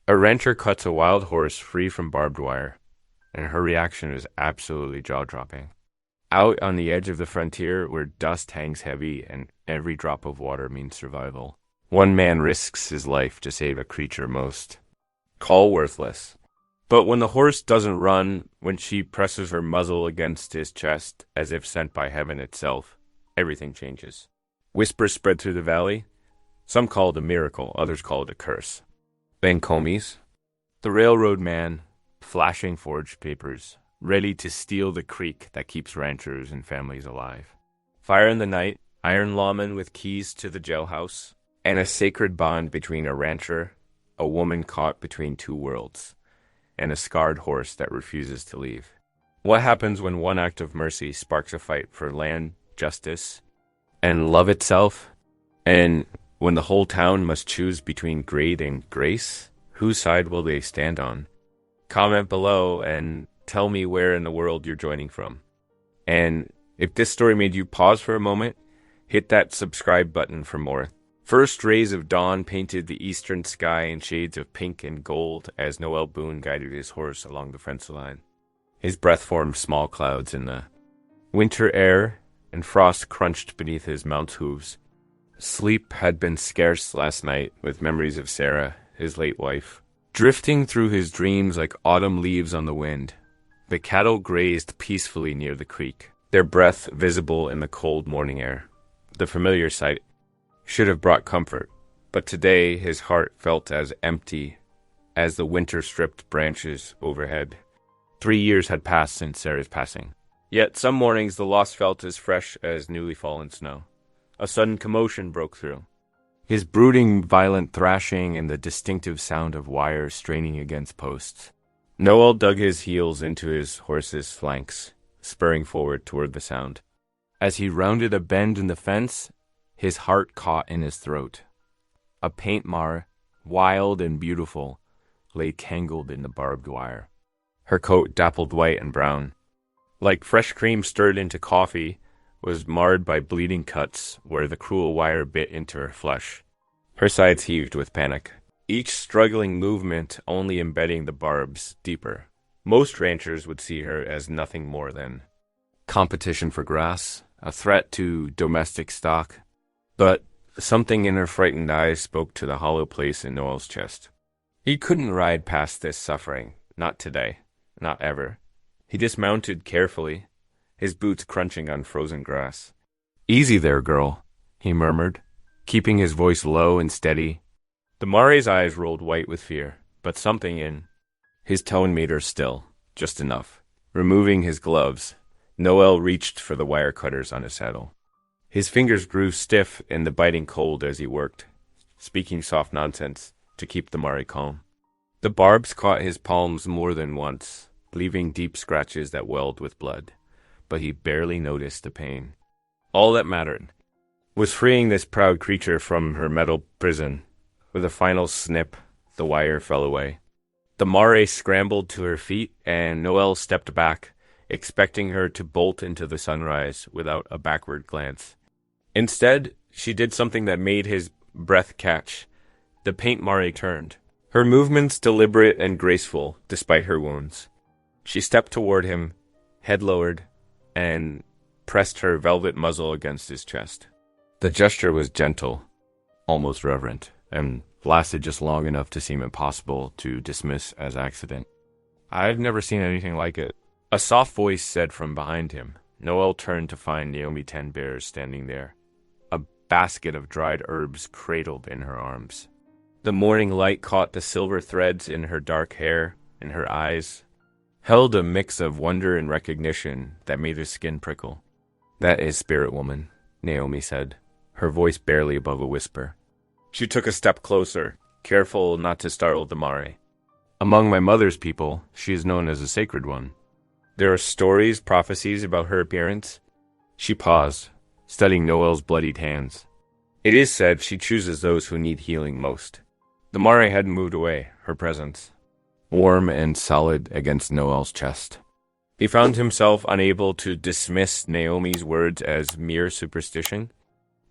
A rancher cuts a wild horse free from barbed wire, and her reaction is absolutely jaw-dropping. Out on the edge of the frontier, where dust hangs heavy and every drop of water means survival, one man risks his life to save a creature most call worthless. But when the horse doesn't run, when she presses her muzzle against his chest as if sent by heaven itself, everything changes. Whispers spread through the valley. Some call it a miracle, others call it a curse. Ben Comies, the railroad man, flashing forged papers, ready to steal the creek that keeps ranchers and families alive. Fire in the night, iron lawmen with keys to the jailhouse, and a sacred bond between a rancher, a woman caught between two worlds, and a scarred horse that refuses to leave. What happens when one act of mercy sparks a fight for land, justice, and love itself? And when the whole town must choose between grade and grace, whose side will they stand on? Comment below and tell me where in the world you're joining from. And if this story made you pause for a moment, hit that subscribe button for more. First rays of dawn painted the eastern sky in shades of pink and gold as Noel Boone guided his horse along the fence line. His breath formed small clouds in the winter air, and frost crunched beneath his mount's hooves. Sleep had been scarce last night, with memories of Sarah, his late wife, drifting through his dreams like autumn leaves on the wind. The cattle grazed peacefully near the creek, their breath visible in the cold morning air. The familiar sight should have brought comfort, but today his heart felt as empty as the winter-stripped branches overhead. 3 years had passed since Sarah's passing. Yet some mornings the loss felt as fresh as newly fallen snow. A sudden commotion broke through. His brooding, violent thrashing and the distinctive sound of wires straining against posts. Noel dug his heels into his horse's flanks, spurring forward toward the sound. As he rounded a bend in the fence, his heart caught in his throat. A paint mar, wild and beautiful, lay tangled in the barbed wire. Her coat, dappled white and brown, like fresh cream stirred into coffee, was marred by bleeding cuts where the cruel wire bit into her flesh. Her sides heaved with panic, each struggling movement only embedding the barbs deeper. Most ranchers would see her as nothing more than competition for grass, a threat to domestic stock. But something in her frightened eyes spoke to the hollow place in Noel's chest. He couldn't ride past this suffering, not today, not ever. He dismounted carefully, his boots crunching on frozen grass. "Easy there, girl," he murmured, keeping his voice low and steady. The Mare's eyes rolled white with fear, but something in his tone made her still, just enough. Removing his gloves, Noel reached for the wire cutters on his saddle. His fingers grew stiff in the biting cold as he worked, speaking soft nonsense to keep the Mare calm. The barbs caught his palms more than once, leaving deep scratches that welled with blood, but he barely noticed the pain. All that mattered was freeing this proud creature from her metal prison. With a final snip, the wire fell away. The Mare scrambled to her feet, and Noel stepped back, expecting her to bolt into the sunrise without a backward glance. Instead, she did something that made his breath catch. The paint Mare turned, her movements deliberate and graceful despite her wounds. She stepped toward him, head lowered, and pressed her velvet muzzle against his chest. The gesture was gentle, almost reverent, and lasted just long enough to seem impossible to dismiss as accident. "I've never seen anything like it," a soft voice said from behind him. Noel turned to find Naomi Ten Bears standing there, a basket of dried herbs cradled in her arms. The morning light caught the silver threads in her dark hair, and her eyes held a mix of wonder and recognition that made his skin prickle. "That is Spirit Woman," Naomi said, her voice barely above a whisper. She took a step closer, careful not to startle the Mare. "Among my mother's people, she is known as a sacred one. There are stories, prophecies about her appearance." She paused, studying Noel's bloodied hands. "It is said she chooses those who need healing most." The Mare hadn't moved away, her presence warm and solid against Noel's chest. He found himself unable to dismiss Naomi's words as mere superstition.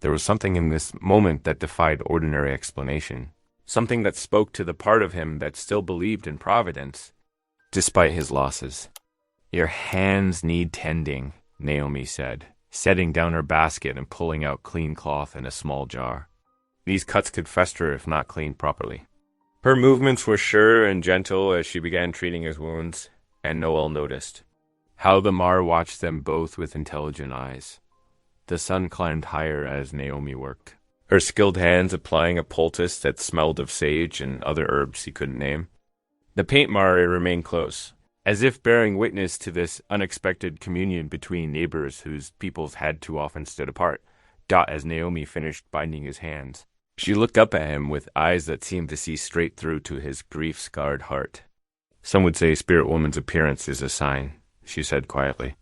There was something in this moment that defied ordinary explanation. something that spoke to the part of him that still believed in providence, despite his losses. "Your hands need tending," Naomi said, setting down her basket and pulling out clean cloth in a small jar. These cuts could fester if not cleaned properly. Her movements were sure and gentle as she began treating his wounds, and Noel noticed how the Mar watched them both with intelligent eyes. The sun climbed higher as Naomi worked, her skilled hands applying a poultice that smelled of sage and other herbs he couldn't name. The paint Mar remained close, as if bearing witness to this unexpected communion between neighbors whose peoples had too often stood apart. As Naomi finished binding his hands, she looked up at him with eyes that seemed to see straight through to his grief-scarred heart. "Some would say Spirit Woman's appearance is a sign," she said quietly.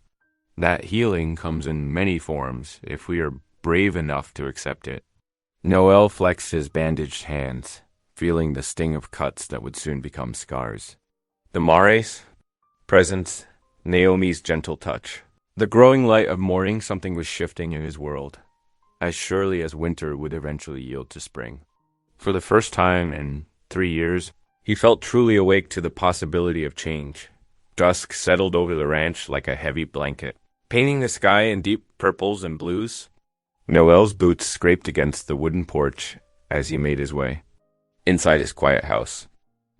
"That healing comes in many forms if we are brave enough to accept it." Noel flexed his bandaged hands, feeling the sting of cuts that would soon become scars. The Mare's presence, Naomi's gentle touch. The growing light of morning, something was shifting in his world, as surely as winter would eventually yield to spring. For the first time in 3 years, he felt truly awake to the possibility of change. Dusk settled over the ranch like a heavy blanket, painting the sky in deep purples and blues. Noel's boots scraped against the wooden porch as he made his way inside his quiet house.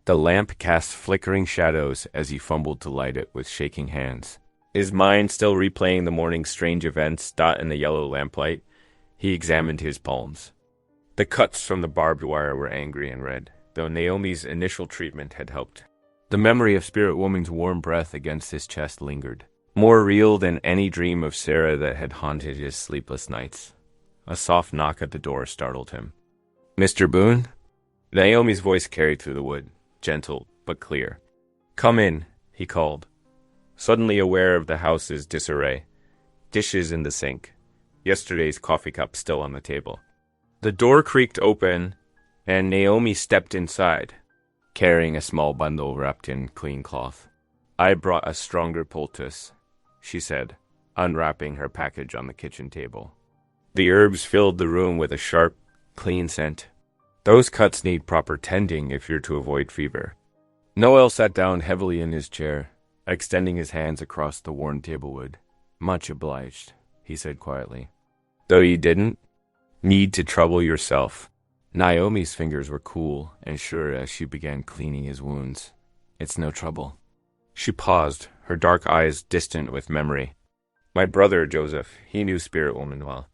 The lamp cast flickering shadows as he fumbled to light it with shaking hands. His mind still replaying the morning's strange events in the yellow lamplight, he examined his palms. The cuts from the barbed wire were angry and red, though Naomi's initial treatment had helped. The memory of Spirit Woman's warm breath against his chest lingered, more real than any dream of Sarah that had haunted his sleepless nights. A soft knock at the door startled him. "Mr. Boone?" Naomi's voice carried through the wood, gentle but clear. "Come in," he called, suddenly aware of the house's disarray. Dishes in the sink, yesterday's coffee cup still on the table. The door creaked open, and Naomi stepped inside, carrying a small bundle wrapped in clean cloth. "I brought a stronger poultice," she said, unwrapping her package on the kitchen table. The herbs filled the room with a sharp, clean scent. "Those cuts need proper tending if you're to avoid fever." Noel sat down heavily in his chair, extending his hands across the worn tablewood. "Much obliged," he said quietly. "Though you didn't need to trouble yourself." Naomi's fingers were cool and sure as she began cleaning his wounds. "It's no trouble." She paused, her dark eyes distant with memory. "My brother, Joseph, he knew Spirit Woman well.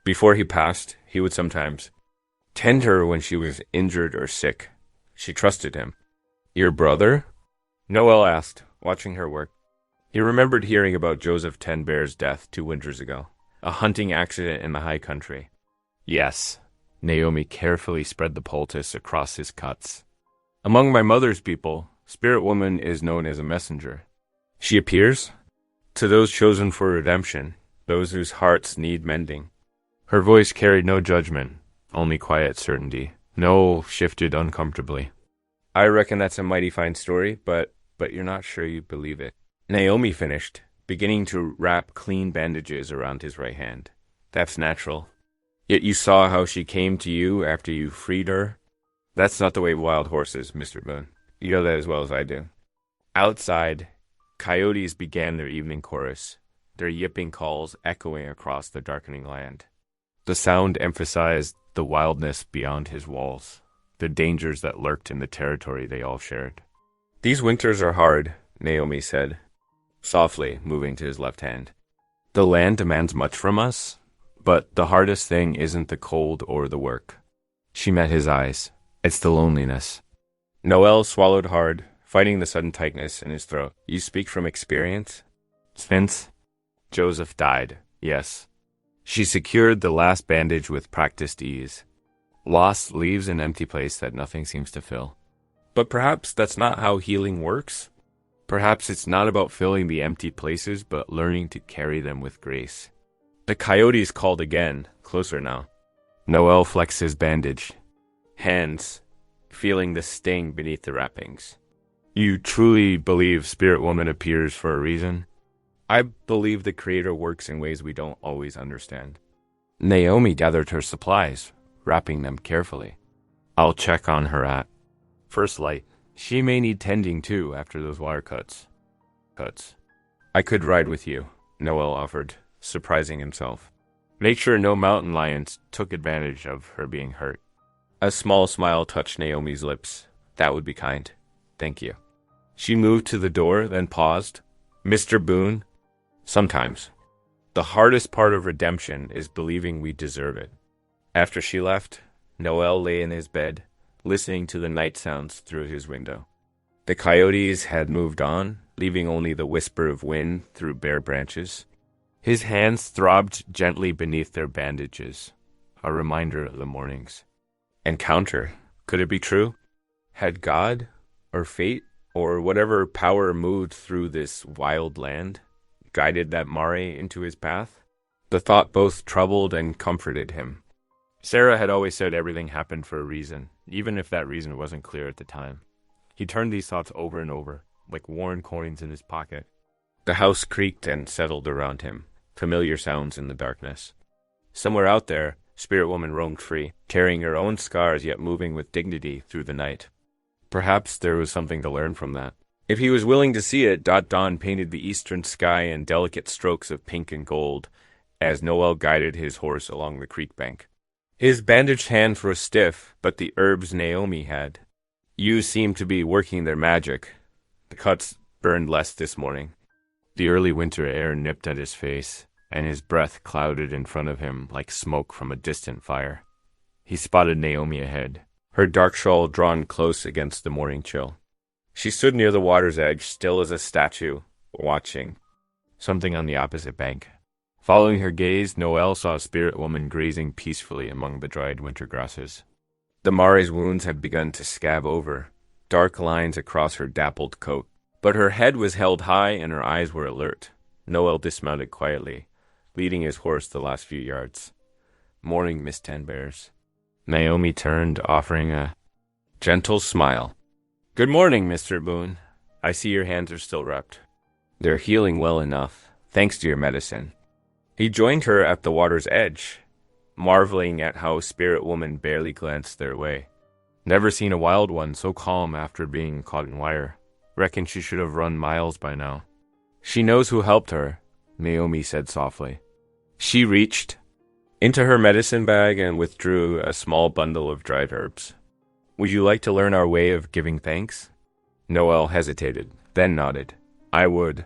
Before he passed, he would sometimes tend her when she was injured or sick. She trusted him." "Your brother?" Noel asked, watching her work. He remembered hearing about Joseph Ten Bear's death 2 winters ago, a hunting accident in the high country. "Yes." Naomi carefully spread the poultice across his cuts. "Among my mother's people, Spirit Woman is known as a messenger. She appears to those chosen for redemption, those whose hearts need mending." Her voice carried no judgment, only quiet certainty. Noel shifted uncomfortably. "I reckon that's a mighty fine story, but you're not sure you believe it." Naomi finished, beginning to wrap clean bandages around his right hand. "That's natural. Yet you saw how she came to you after you freed her? That's not the way wild horses, Mr. Boone. You know that as well as I do." Outside, coyotes began their evening chorus, their yipping calls echoing across the darkening land. The sound emphasized the wildness beyond his walls, the dangers that lurked in the territory they all shared. "These winters are hard," Naomi said, softly moving to his left hand. "The land demands much from us, but the hardest thing isn't the cold or the work." She met his eyes. "It's the loneliness." Noel swallowed hard, fighting the sudden tightness in his throat. "You speak from experience?" "Since Joseph died, yes." She secured the last bandage with practiced ease. "Loss leaves an empty place that nothing seems to fill." "But perhaps that's not how healing works? Perhaps it's not about filling the empty places, but learning to carry them with grace." The coyotes called again, closer now. Noel flexed his bandage, hands feeling the sting beneath the wrappings. "You truly believe Spirit Woman appears for a reason?" "I believe the Creator works in ways we don't always understand." Naomi gathered her supplies, wrapping them carefully. I'll check on her at first light. She may need tending too after those wire cuts. I could ride with you, Noel offered, surprising himself. Make sure no mountain lions took advantage of her being hurt. A small smile touched Naomi's lips. That would be kind. Thank you. She moved to the door, then paused. Mr. Boone? Sometimes. The hardest part of redemption is believing we deserve it. After she left, Noel lay in his bed, listening to the night sounds through his window. The coyotes had moved on, leaving only the whisper of wind through bare branches. His hands throbbed gently beneath their bandages, a reminder of the mornings. Encounter. Could it be true? Had God, or fate, or whatever power moved through this wild land, guided that Mare into his path? The thought both troubled and comforted him. Sarah had always said everything happened for a reason, even if that reason wasn't clear at the time. He turned these thoughts over and over, like worn coins in his pocket. The house creaked and settled around him, familiar sounds in the darkness. Somewhere out there, Spirit Woman roamed free, carrying her own scars yet moving with dignity through the night. Perhaps there was something to learn from that. If he was willing to see it, Dawn painted the eastern sky in delicate strokes of pink and gold, as Noel guided his horse along the creek bank. His bandaged hands were stiff, but the herbs Naomi had. You seemed to be working their magic. The cuts burned less this morning. The early winter air nipped at his face, and his breath clouded in front of him like smoke from a distant fire. He spotted Naomi ahead, her dark shawl drawn close against the morning chill. She stood near the water's edge, still as a statue, watching. Something on the opposite bank. Following her gaze, Noel saw a Spirit Woman grazing peacefully among the dried winter grasses. The Mare's wounds had begun to scab over, dark lines across her dappled coat. But her head was held high and her eyes were alert. Noel dismounted quietly, leading his horse the last few yards. Morning, Miss Ten Bears. Naomi turned, offering a gentle smile. Good morning, Mr. Boone. I see your hands are still wrapped. They're healing well enough, thanks to your medicine. He joined her at the water's edge, marveling at how Spirit Woman barely glanced their way. Never seen a wild one so calm after being caught in wire. Reckon she should have run miles by now. She knows who helped her, Naomi said softly. She reached into her medicine bag and withdrew a small bundle of dried herbs. Would you like to learn our way of giving thanks? Noel hesitated, then nodded. I would.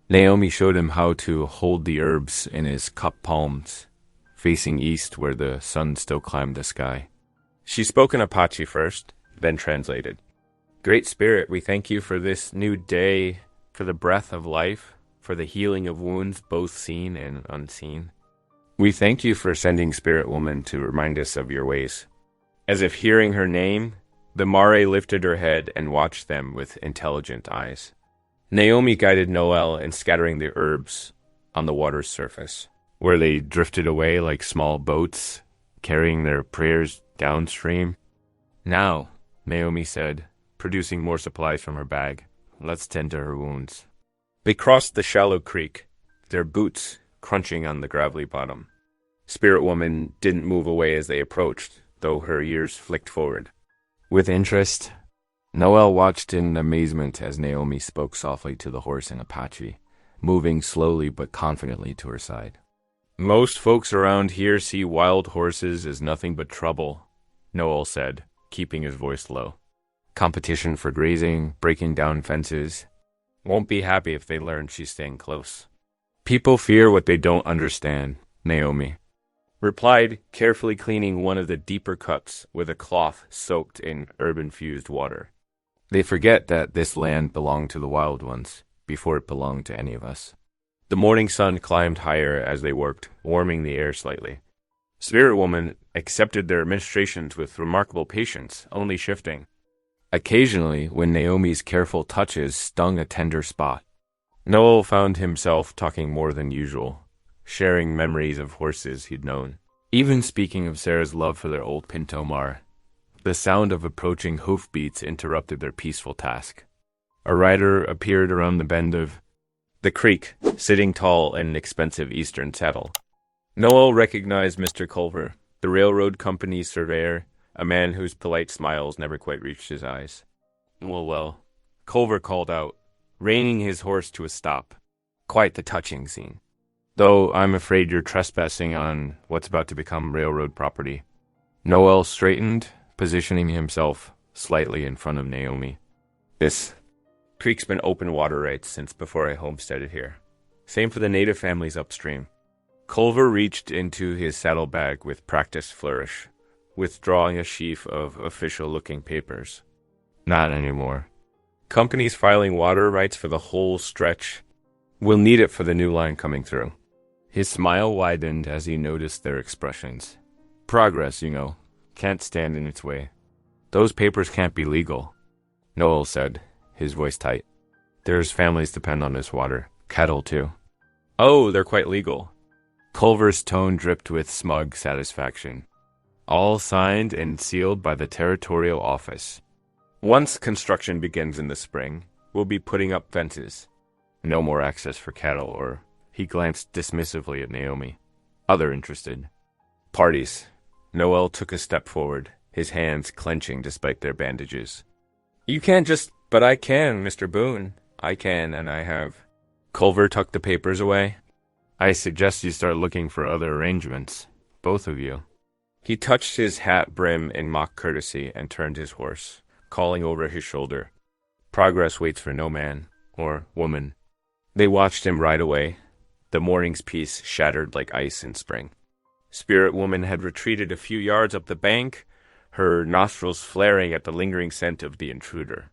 Naomi showed him how to hold the herbs in his cupped palms, facing east where the sun still climbed the sky. She spoke in Apache first, then translated. Great Spirit, we thank you for this new day, for the breath of life, for the healing of wounds both seen and unseen. We thank you for sending Spirit Woman to remind us of your ways. As if hearing her name, the Mare lifted her head and watched them with intelligent eyes. Naomi guided Noel in scattering the herbs on the water's surface, where they drifted away like small boats, carrying their prayers downstream. Now, Naomi said, producing more supplies from her bag, let's tend to her wounds. They crossed the shallow creek, their boots crunching on the gravelly bottom. Spirit Woman didn't move away as they approached, though her ears flicked forward. With interest, Noel watched in amazement as Naomi spoke softly to the horse in Apache, moving slowly but confidently to her side. Most folks around here see wild horses as nothing but trouble, Noel said, keeping his voice low. Competition for grazing, breaking down fences. Won't be happy if they learn she's staying close. People fear what they don't understand, Naomi replied, carefully cleaning one of the deeper cuts with a cloth soaked in herb-infused water. They forget that this land belonged to the wild ones, before it belonged to any of us. The morning sun climbed higher as they worked, warming the air slightly. Spirit Woman accepted their ministrations with remarkable patience, only shifting. Occasionally, when Naomi's careful touches stung a tender spot, Noel found himself talking more than usual, sharing memories of horses he'd known, even speaking of Sarah's love for their old pinto mare. The sound of approaching hoofbeats interrupted their peaceful task. A rider appeared around the bend of the creek, sitting tall in an expensive eastern saddle. Noel recognized Mr. Culver, the railroad company's surveyor, a man whose polite smiles never quite reached his eyes. Well, Culver called out, reining his horse to a stop. Quite the touching scene. Though I'm afraid you're trespassing on what's about to become railroad property. Noel straightened, positioning himself slightly in front of Naomi. This creek's been open water rights since before I homesteaded here. Same for the native families upstream. Culver reached into his saddlebag with practiced flourish, withdrawing a sheaf of official-looking papers. Not anymore. Companies filing water rights for the whole stretch will need it for the new line coming through. His smile widened as he noticed their expressions. Progress, can't stand in its way. Those papers can't be legal, Noel said, his voice tight. There's families depend on this water. Cattle, too. Oh, they're quite legal. Culver's tone dripped with smug satisfaction. All signed and sealed by the territorial office. Once construction begins in the spring, we'll be putting up fences. No more access for cattle, or he glanced dismissively at Naomi. Other interested. Parties. Noel took a step forward, his hands clenching despite their bandages. You can't just... But I can, Mr. Boone. I can, and I have. Culver tucked the papers away. I suggest you start looking for other arrangements. Both of you. He touched his hat brim in mock courtesy and turned his horse, calling over his shoulder. Progress waits for no man, or woman. They watched him ride away, the morning's peace shattered like ice in spring. Spirit Woman had retreated a few yards up the bank, her nostrils flaring at the lingering scent of the intruder.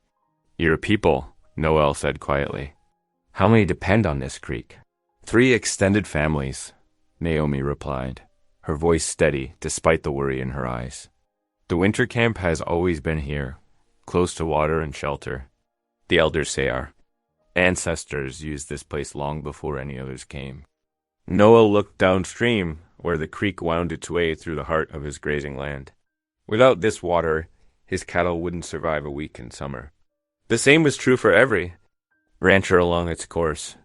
Your people, Noel said quietly. How many depend on this creek? 3 extended families, Naomi replied, her voice steady despite the worry in her eyes. The winter camp has always been here, close to water and shelter. The elders say our ancestors used this place long before any others came. Noel looked downstream, where the creek wound its way through the heart of his grazing land. Without this water, his cattle wouldn't survive a week in summer. The same was true for every rancher along its course.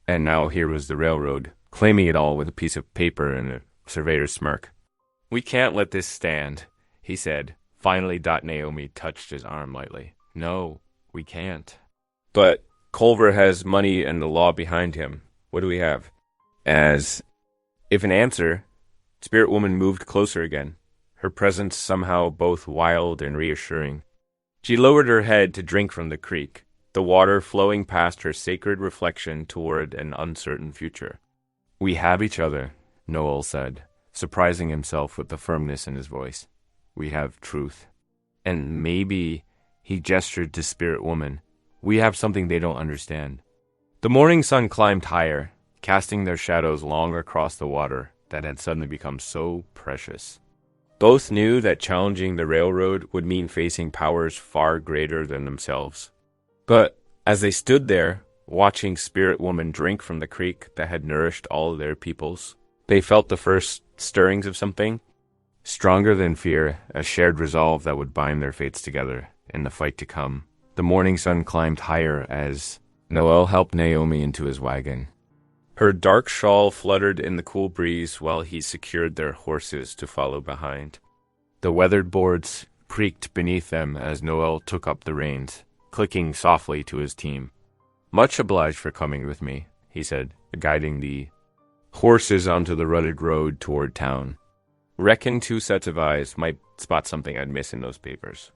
And now here was the railroad, claiming it all with a piece of paper and a surveyor's smirk. We can't let this stand, he said. Finally, Naomi touched his arm lightly. No, we can't. But Culver has money and the law behind him. What do we have? As if an answer, Spirit Woman moved closer again, her presence somehow both wild and reassuring. She lowered her head to drink from the creek, the water flowing past her sacred reflection toward an uncertain future. We have each other, Noel said, surprising himself with the firmness in his voice. We have truth. And maybe, he gestured to Spirit Woman, we have something they don't understand. The morning sun climbed higher, casting their shadows long across the water that had suddenly become so precious. Both knew that challenging the railroad would mean facing powers far greater than themselves. But as they stood there, watching Spirit Woman drink from the creek that had nourished all their peoples, they felt the first stirrings of something stronger than fear, a shared resolve that would bind their fates together in the fight to come. The morning sun climbed higher as Noel helped Naomi into his wagon. Her dark shawl fluttered in the cool breeze while he secured their horses to follow behind. The weathered boards creaked beneath them as Noel took up the reins, clicking softly to his team. Much obliged for coming with me, he said, guiding the horses onto the rutted road toward town. Reckon 2 sets of eyes might spot something I'd miss in those papers.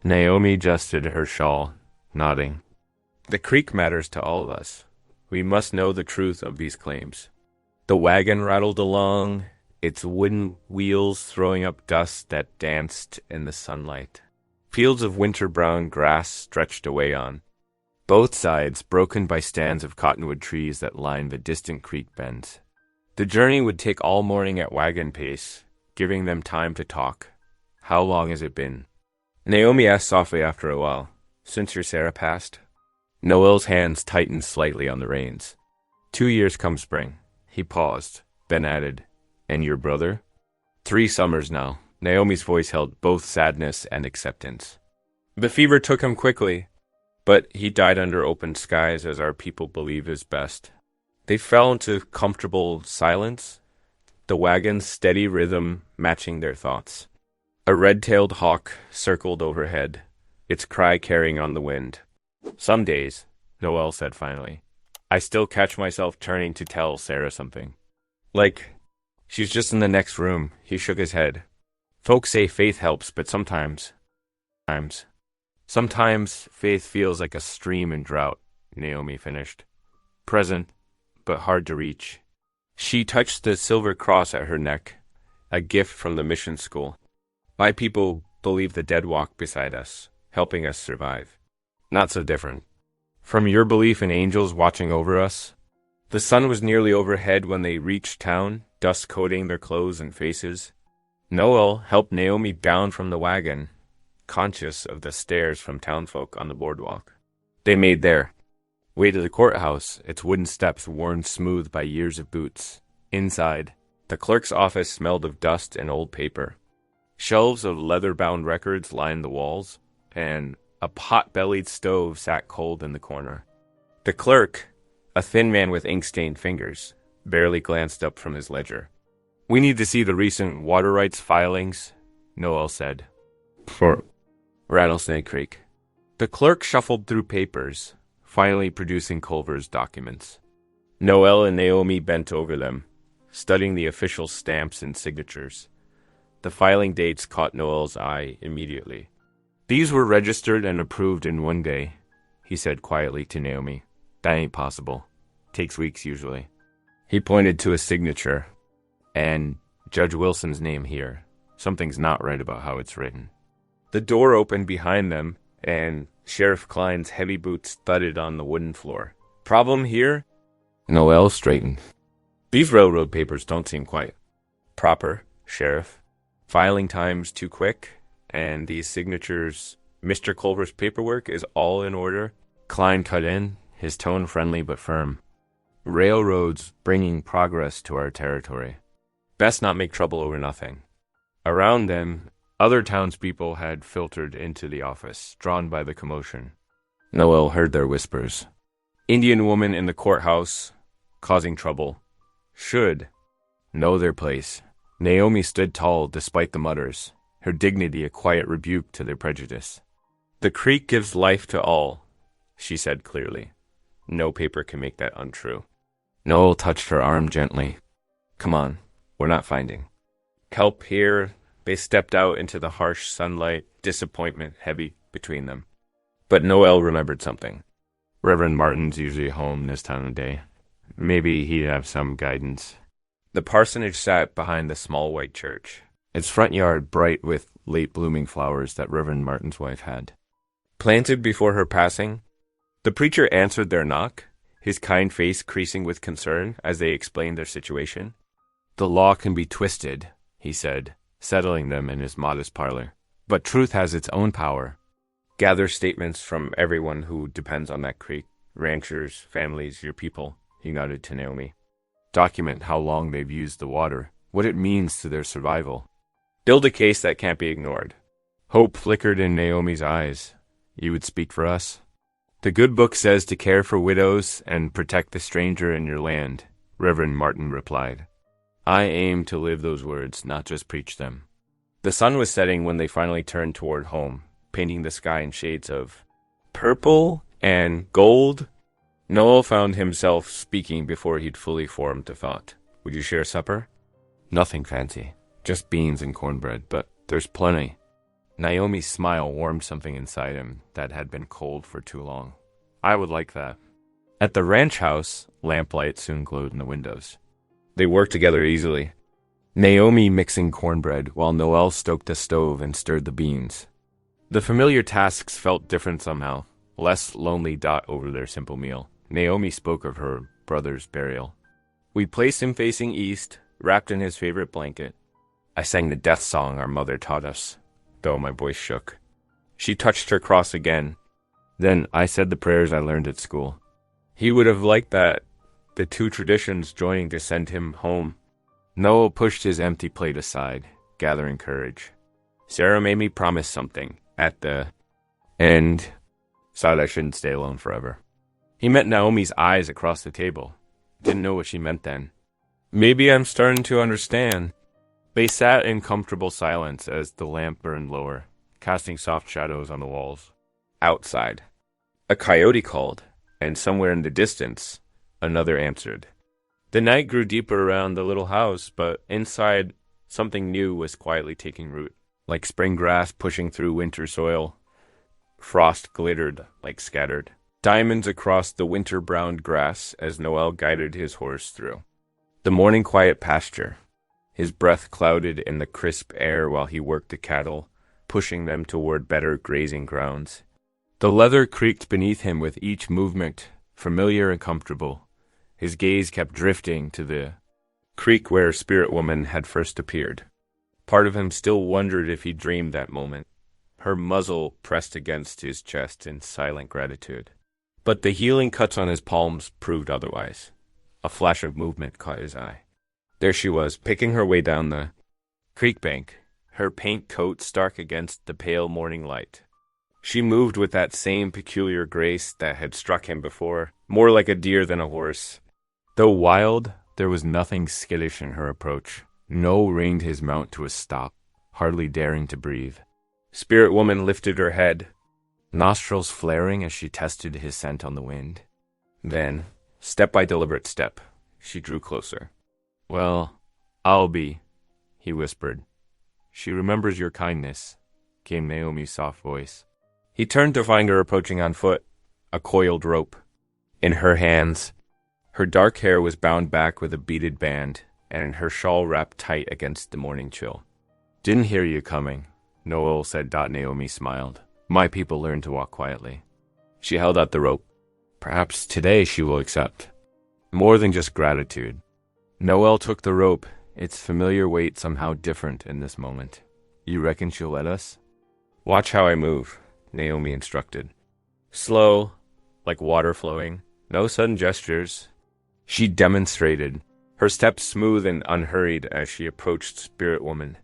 Naomi adjusted her shawl, nodding. The creek matters to all of us. We must know the truth of these claims. The wagon rattled along, its wooden wheels throwing up dust that danced in the sunlight. Fields of winter-brown grass stretched away on, both sides broken by stands of cottonwood trees that lined the distant creek bends. The journey would take all morning at wagon pace, giving them time to talk. How long has it been? Naomi asked softly after a while. Since your Sarah passed? Noel's hands tightened slightly on the reins. 2 years come spring. He paused, then added, And your brother? 3 summers now. Naomi's voice held both sadness and acceptance. The fever took him quickly, but he died under open skies as our people believe is best. They fell into comfortable silence, the wagon's steady rhythm matching their thoughts. A red-tailed hawk circled overhead, its cry carrying on the wind. Some days, Noel said finally, I still catch myself turning to tell Sarah something. Like, she's just in the next room. He shook his head. Folks say faith helps, but sometimes faith feels like a stream in drought, Naomi finished. Present, but hard to reach. She touched the silver cross at her neck, a gift from the mission school. My people believe the dead walk beside us, helping us survive. Not so different. From your belief in angels watching over us? The sun was nearly overhead when they reached town, dust coating their clothes and faces. Noel helped Naomi down from the wagon, conscious of the stares from townfolk on the boardwalk. They made their way to the courthouse, its wooden steps worn smooth by years of boots. Inside, the clerk's office smelled of dust and old paper. Shelves of leather-bound records lined the walls, and a pot-bellied stove sat cold in the corner. The clerk, a thin man with ink-stained fingers, barely glanced up from his ledger. We need to see the recent water rights filings, Noel said. For Rattlesnake Creek. The clerk shuffled through papers, finally producing Culver's documents. Noel and Naomi bent over them, studying the official stamps and signatures. The filing dates caught Noel's eye immediately. These were registered and approved in one day, he said quietly to Naomi. That ain't possible. Takes weeks usually. He pointed to a signature, and Judge Wilson's name here. Something's not right about how it's written. The door opened behind them, and Sheriff Klein's heavy boots thudded on the wooden floor. Problem here? Noel straightened. These railroad papers don't seem quite proper, Sheriff. Filing time's too quick, and these signatures, Mr. Culver's paperwork is all in order. Klein cut in, his tone friendly but firm. Railroads bringing progress to our territory. Best not make trouble over nothing. Around them, other townspeople had filtered into the office, drawn by the commotion. Noel heard their whispers. Indian woman in the courthouse, causing trouble. Should know their place. Naomi stood tall despite the mutters, her dignity a quiet rebuke to their prejudice. The creek gives life to all, she said clearly. No paper can make that untrue. Noel touched her arm gently. Come on, we're not finding. Kelp here. They stepped out into the harsh sunlight, disappointment heavy between them. But Noel remembered something. Reverend Martin's usually home this time of day. Maybe he'd have some guidance. The parsonage sat behind the small white church, its front yard bright with late-blooming flowers that Reverend Martin's wife had. Planted before her passing, the preacher answered their knock, his kind face creasing with concern as they explained their situation. The law can be twisted, he said, settling them in his modest parlor. But truth has its own power. Gather statements from everyone who depends on that creek. Ranchers, families, your people, he nodded to Naomi. Document how long they've used the water, what it means to their survival. Build a case that can't be ignored. Hope flickered in Naomi's eyes. You would speak for us? The good book says to care for widows and protect the stranger in your land, Reverend Martin replied. I aim to live those words, not just preach them. The sun was setting when they finally turned toward home, painting the sky in shades of purple and gold. Noel found himself speaking before he'd fully formed a thought. Would you share supper? Nothing fancy. Just beans and cornbread, but there's plenty. Naomi's smile warmed something inside him that had been cold for too long. I would like that. At the ranch house, lamplight soon glowed in the windows. They worked together easily. Naomi mixing cornbread while Noel stoked the stove and stirred the beans. The familiar tasks felt different somehow, less lonely dot over their simple meal. Naomi spoke of her brother's burial. We placed him facing east, wrapped in his favorite blanket. I sang the death song our mother taught us, though my voice shook. She touched her cross again. Then I said the prayers I learned at school. He would have liked that, the two traditions joining to send him home. Noel pushed his empty plate aside, gathering courage. Sarah made me promise something at the end. Said I shouldn't stay alone forever. He met Naomi's eyes across the table. Didn't know what she meant then. Maybe I'm starting to understand. They sat in comfortable silence as the lamp burned lower, casting soft shadows on the walls. Outside, a coyote called, and somewhere in the distance, another answered. The night grew deeper around the little house, but inside, something new was quietly taking root. Like spring grass pushing through winter soil, frost glittered like scattered diamonds across the winter-browned grass as Noel guided his horse through the morning quiet pasture, his breath clouded in the crisp air while he worked the cattle, pushing them toward better grazing grounds. The leather creaked beneath him with each movement, familiar and comfortable. His gaze kept drifting to the creek where Spirit Woman had first appeared. Part of him still wondered if he dreamed that moment, her muzzle pressed against his chest in silent gratitude. But the healing cuts on his palms proved otherwise. A flash of movement caught his eye. There she was, picking her way down the creek bank, her paint coat stark against the pale morning light. She moved with that same peculiar grace that had struck him before, more like a deer than a horse. Though wild, there was nothing skittish in her approach. No reined his mount to a stop, hardly daring to breathe. Spirit Woman lifted her head, nostrils flaring as she tested his scent on the wind. Then, step by deliberate step, she drew closer. "Well, I'll be," he whispered. "She remembers your kindness," came Naomi's soft voice. He turned to find her approaching on foot, a coiled rope. In her hands, her dark hair was bound back with a beaded band, and her shawl wrapped tight against the morning chill. "Didn't hear you coming," Noel said. Naomi smiled. "My people learn to walk quietly." She held out the rope. Perhaps today she will accept. More than just gratitude. Noel took the rope, its familiar weight somehow different in this moment. "You reckon she'll let us?" "Watch how I move," Naomi instructed. Slow, like water flowing, no sudden gestures. She demonstrated, her steps smooth and unhurried as she approached Spirit Woman.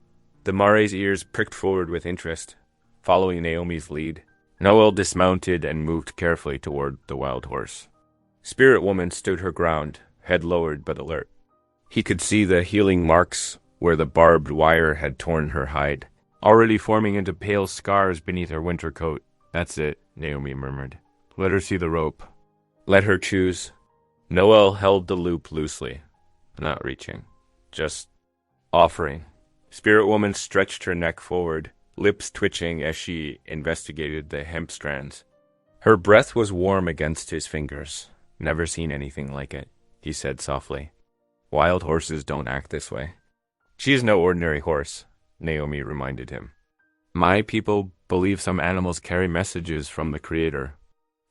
The Mare's ears pricked forward with interest, following Naomi's lead. Noel dismounted and moved carefully toward the wild horse. Spirit Woman stood her ground, head lowered but alert. He could see the healing marks where the barbed wire had torn her hide, already forming into pale scars beneath her winter coat. "That's it," Naomi murmured. "Let her see the rope." Let her choose. Noel held the loop loosely, not reaching, just offering. Spirit Woman stretched her neck forward, lips twitching as she investigated the hemp strands. Her breath was warm against his fingers. "Never seen anything like it," he said softly. "Wild horses don't act this way." "She is no ordinary horse," Naomi reminded him. "My people believe some animals carry messages from the Creator."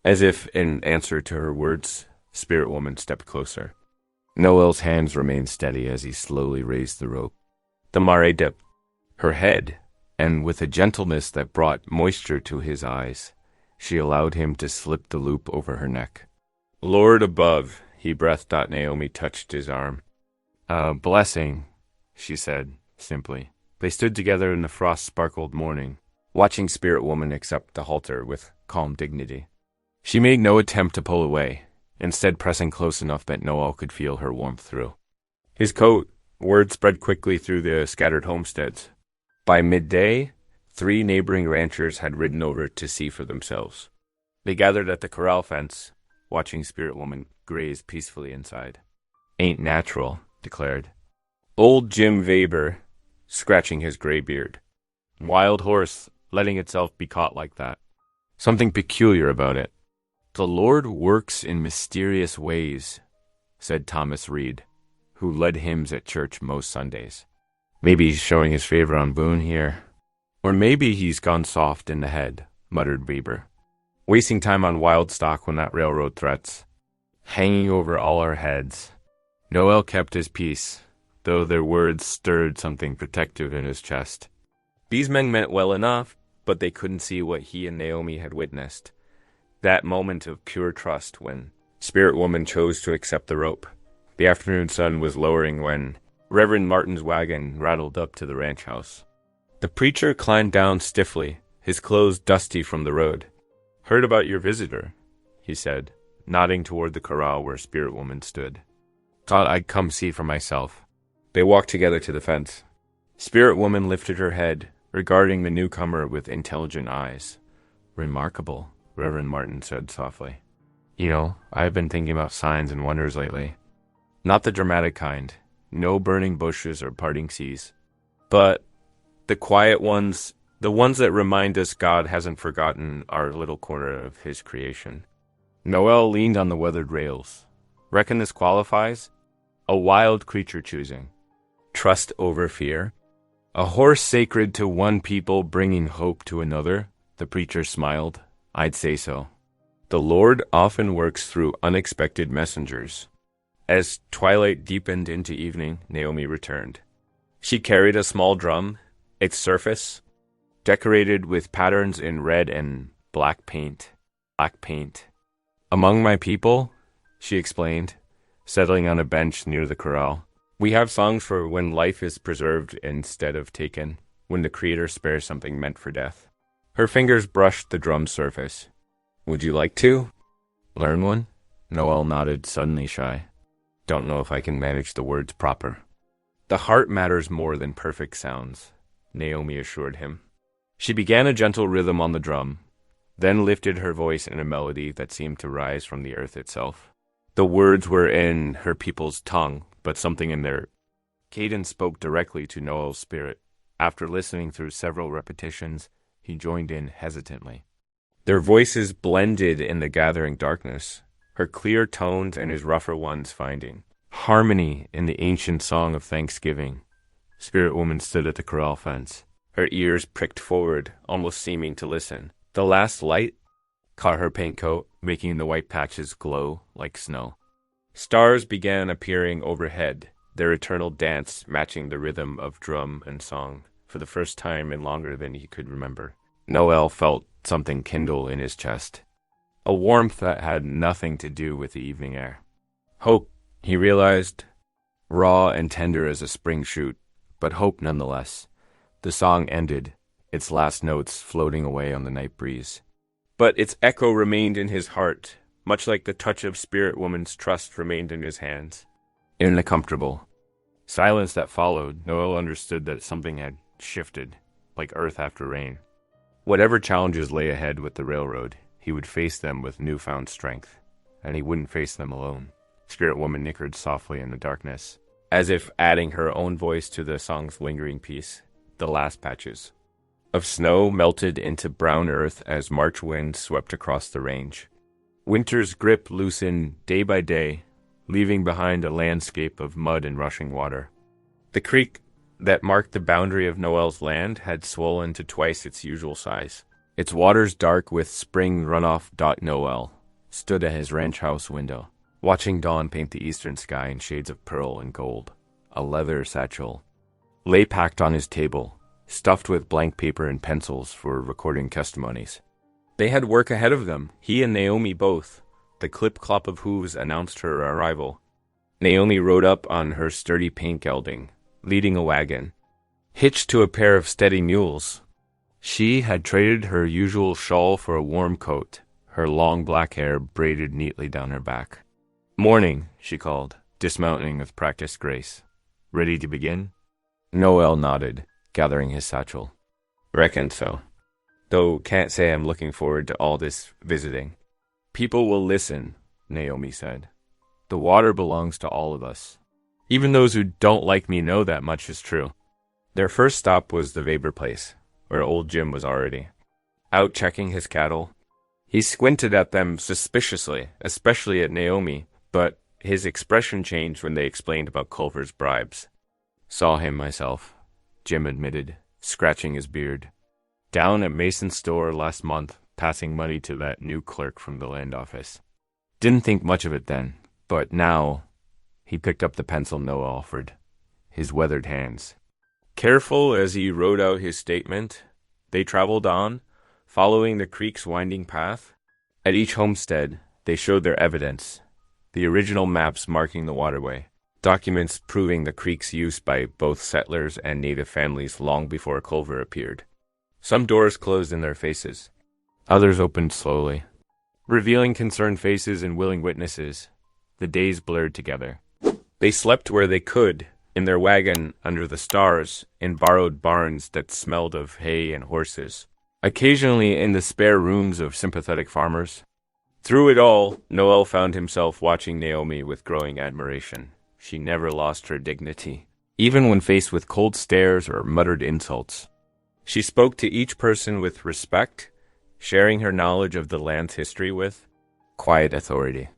As if in answer to her words, Spirit Woman stepped closer. Noel's hands remained steady as he slowly raised the rope. The Mare dipped her head, and with a gentleness that brought moisture to his eyes, she allowed him to slip the loop over her neck. "Lord above," he breathed. Naomi touched his arm. "A blessing," she said, simply. They stood together in the frost-sparkled morning, watching Spirit Woman accept the halter with calm dignity. She made no attempt to pull away, instead pressing close enough that Noel could feel her warmth through his coat. Word spread quickly through the scattered homesteads. By midday, 3 neighboring ranchers had ridden over to see for themselves. They gathered at the corral fence, watching Spirit Woman graze peacefully inside. "Ain't natural," declared old Jim Weber, scratching his gray beard. "Wild horse letting itself be caught like that. Something peculiar about it." "The Lord works in mysterious ways," said Thomas Reed, who led hymns at church most Sundays. "Maybe he's showing his favor on Boone here. Or maybe he's gone soft in the head," muttered Weber. "Wasting time on wild stock when that railroad threats hanging over all our heads." Noel kept his peace, though their words stirred something protective in his chest. These men meant well enough, but they couldn't see what he and Naomi had witnessed. That moment of pure trust when Spirit Woman chose to accept the rope. The afternoon sun was lowering when Reverend Martin's wagon rattled up to the ranch house. The preacher climbed down stiffly, his clothes dusty from the road. "Heard about your visitor," he said, nodding toward the corral where Spirit Woman stood. "Thought I'd come see for myself." They walked together to the fence. Spirit Woman lifted her head, regarding the newcomer with intelligent eyes. Remarkable, Reverend Martin said softly. You know, I've been thinking about signs and wonders lately. Not the dramatic kind, no burning bushes or parting seas, but the quiet ones, the ones that remind us God hasn't forgotten our little corner of his creation. Noel leaned on the weathered rails. Reckon this qualifies? A wild creature choosing. Trust over fear. A horse sacred to one people bringing hope to another, the preacher smiled. I'd say so. The Lord often works through unexpected messengers. As twilight deepened into evening, Naomi returned. She carried a small drum, its surface decorated with patterns in red and black paint. Among my people, she explained, settling on a bench near the corral, we have songs for when life is preserved instead of taken, when the Creator spares something meant for death. Her fingers brushed the drum's surface. Would you like to learn one? Noel nodded, suddenly shy. Don't know if I can manage the words proper. The heart matters more than perfect sounds, Naomi assured him. She began a gentle rhythm on the drum, then lifted her voice in a melody that seemed to rise from the earth itself. The words were in her people's tongue, but something in their cadence spoke directly to Noel's spirit. After listening through several repetitions, he joined in hesitantly. Their voices blended in the gathering darkness, her clear tones and his rougher ones finding harmony in the ancient song of thanksgiving. Spirit Woman stood at the corral fence, her ears pricked forward, almost seeming to listen. The last light caught her paint coat, making the white patches glow like snow. Stars began appearing overhead, their eternal dance matching the rhythm of drum and song for the first time in longer than he could remember. Noel felt something kindle in his chest, a warmth that had nothing to do with the evening air. Hope, he realized, raw and tender as a spring shoot, but hope nonetheless. The song ended, its last notes floating away on the night breeze. But its echo remained in his heart, much like the touch of Spirit Woman's trust remained in his hands. In the comfortable silence that followed, Noel understood that something had shifted, like earth after rain. Whatever challenges lay ahead with the railroad, he would face them with newfound strength, and he wouldn't face them alone. Spirit Woman nickered softly in the darkness, as if adding her own voice to the song's lingering piece. The last patches of snow melted into brown earth as March winds swept across the range. Winter's grip loosened day by day, leaving behind a landscape of mud and rushing water. The creek that marked the boundary of Noel's land had swollen to twice its usual size. Its waters dark with spring runoff. Noel stood at his ranch house window, watching dawn paint the eastern sky in shades of pearl and gold. A leather satchel lay packed on his table, stuffed with blank paper and pencils for recording testimonies. They had work ahead of them, he and Naomi both. The clip-clop of hooves announced her arrival. Naomi rode up on her sturdy paint gelding, leading a wagon, hitched to a pair of steady mules. She had traded her usual shawl for a warm coat, her long black hair braided neatly down her back. Morning, she called, dismounting with practiced grace. Ready to begin? Noel nodded, gathering his satchel. Reckon so. Though can't say I'm looking forward to all this visiting. People will listen, Naomi said. The water belongs to all of us. Even those who don't like me know that much is true. Their first stop was the Weber place, where old Jim was already out checking his cattle. He squinted at them suspiciously, especially at Naomi, but his expression changed when they explained about Culver's bribes. Saw him myself, Jim admitted, scratching his beard. Down at Mason's store last month, passing money to that new clerk from the land office. Didn't think much of it then, but now he picked up the pencil Noah offered, his weathered hands. Careful as he wrote out his statement, they traveled on, following the creek's winding path. At each homestead, they showed their evidence, the original maps marking the waterway, documents proving the creek's use by both settlers and native families long before Culver appeared. Some doors closed in their faces. Others opened slowly, revealing concerned faces and willing witnesses. The days blurred together. They slept where they could, in their wagon under the stars, in borrowed barns that smelled of hay and horses, occasionally in the spare rooms of sympathetic farmers. Through it all, Noel found himself watching Naomi with growing admiration. She never lost her dignity, even when faced with cold stares or muttered insults. She spoke to each person with respect, sharing her knowledge of the land's history with quiet authority.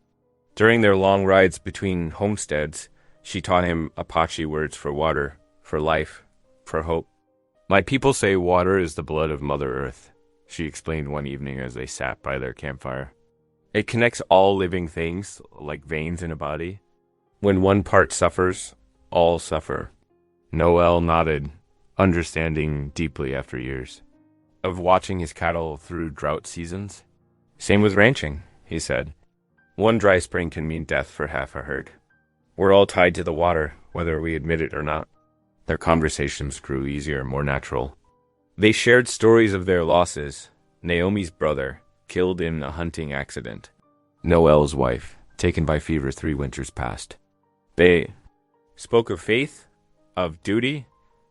During their long rides between homesteads, she taught him Apache words for water, for life, for hope. "My people say water is the blood of Mother Earth," she explained one evening as they sat by their campfire. "It connects all living things, like veins in a body. When one part suffers, all suffer." Noel nodded, understanding deeply after years of watching his cattle through drought seasons. "Same with ranching," he said. "One dry spring can mean death for half a herd. We're all tied to the water, whether we admit it or not." Their conversations grew easier, more natural. They shared stories of their losses. Naomi's brother, killed in a hunting accident. Noel's wife, taken by fever 3 winters past. They spoke of faith, of duty,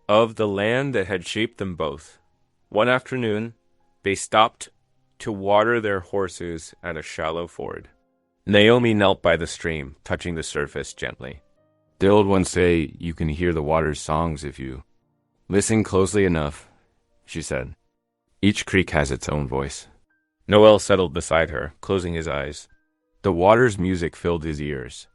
of the land that had shaped them both. One afternoon, they stopped to water their horses at a shallow ford. Naomi knelt by the stream, touching the surface gently. "The old ones say you can hear the water's songs if you listen closely enough," she said. "Each creek has its own voice." Noel settled beside her, closing his eyes. The water's music filled his ears,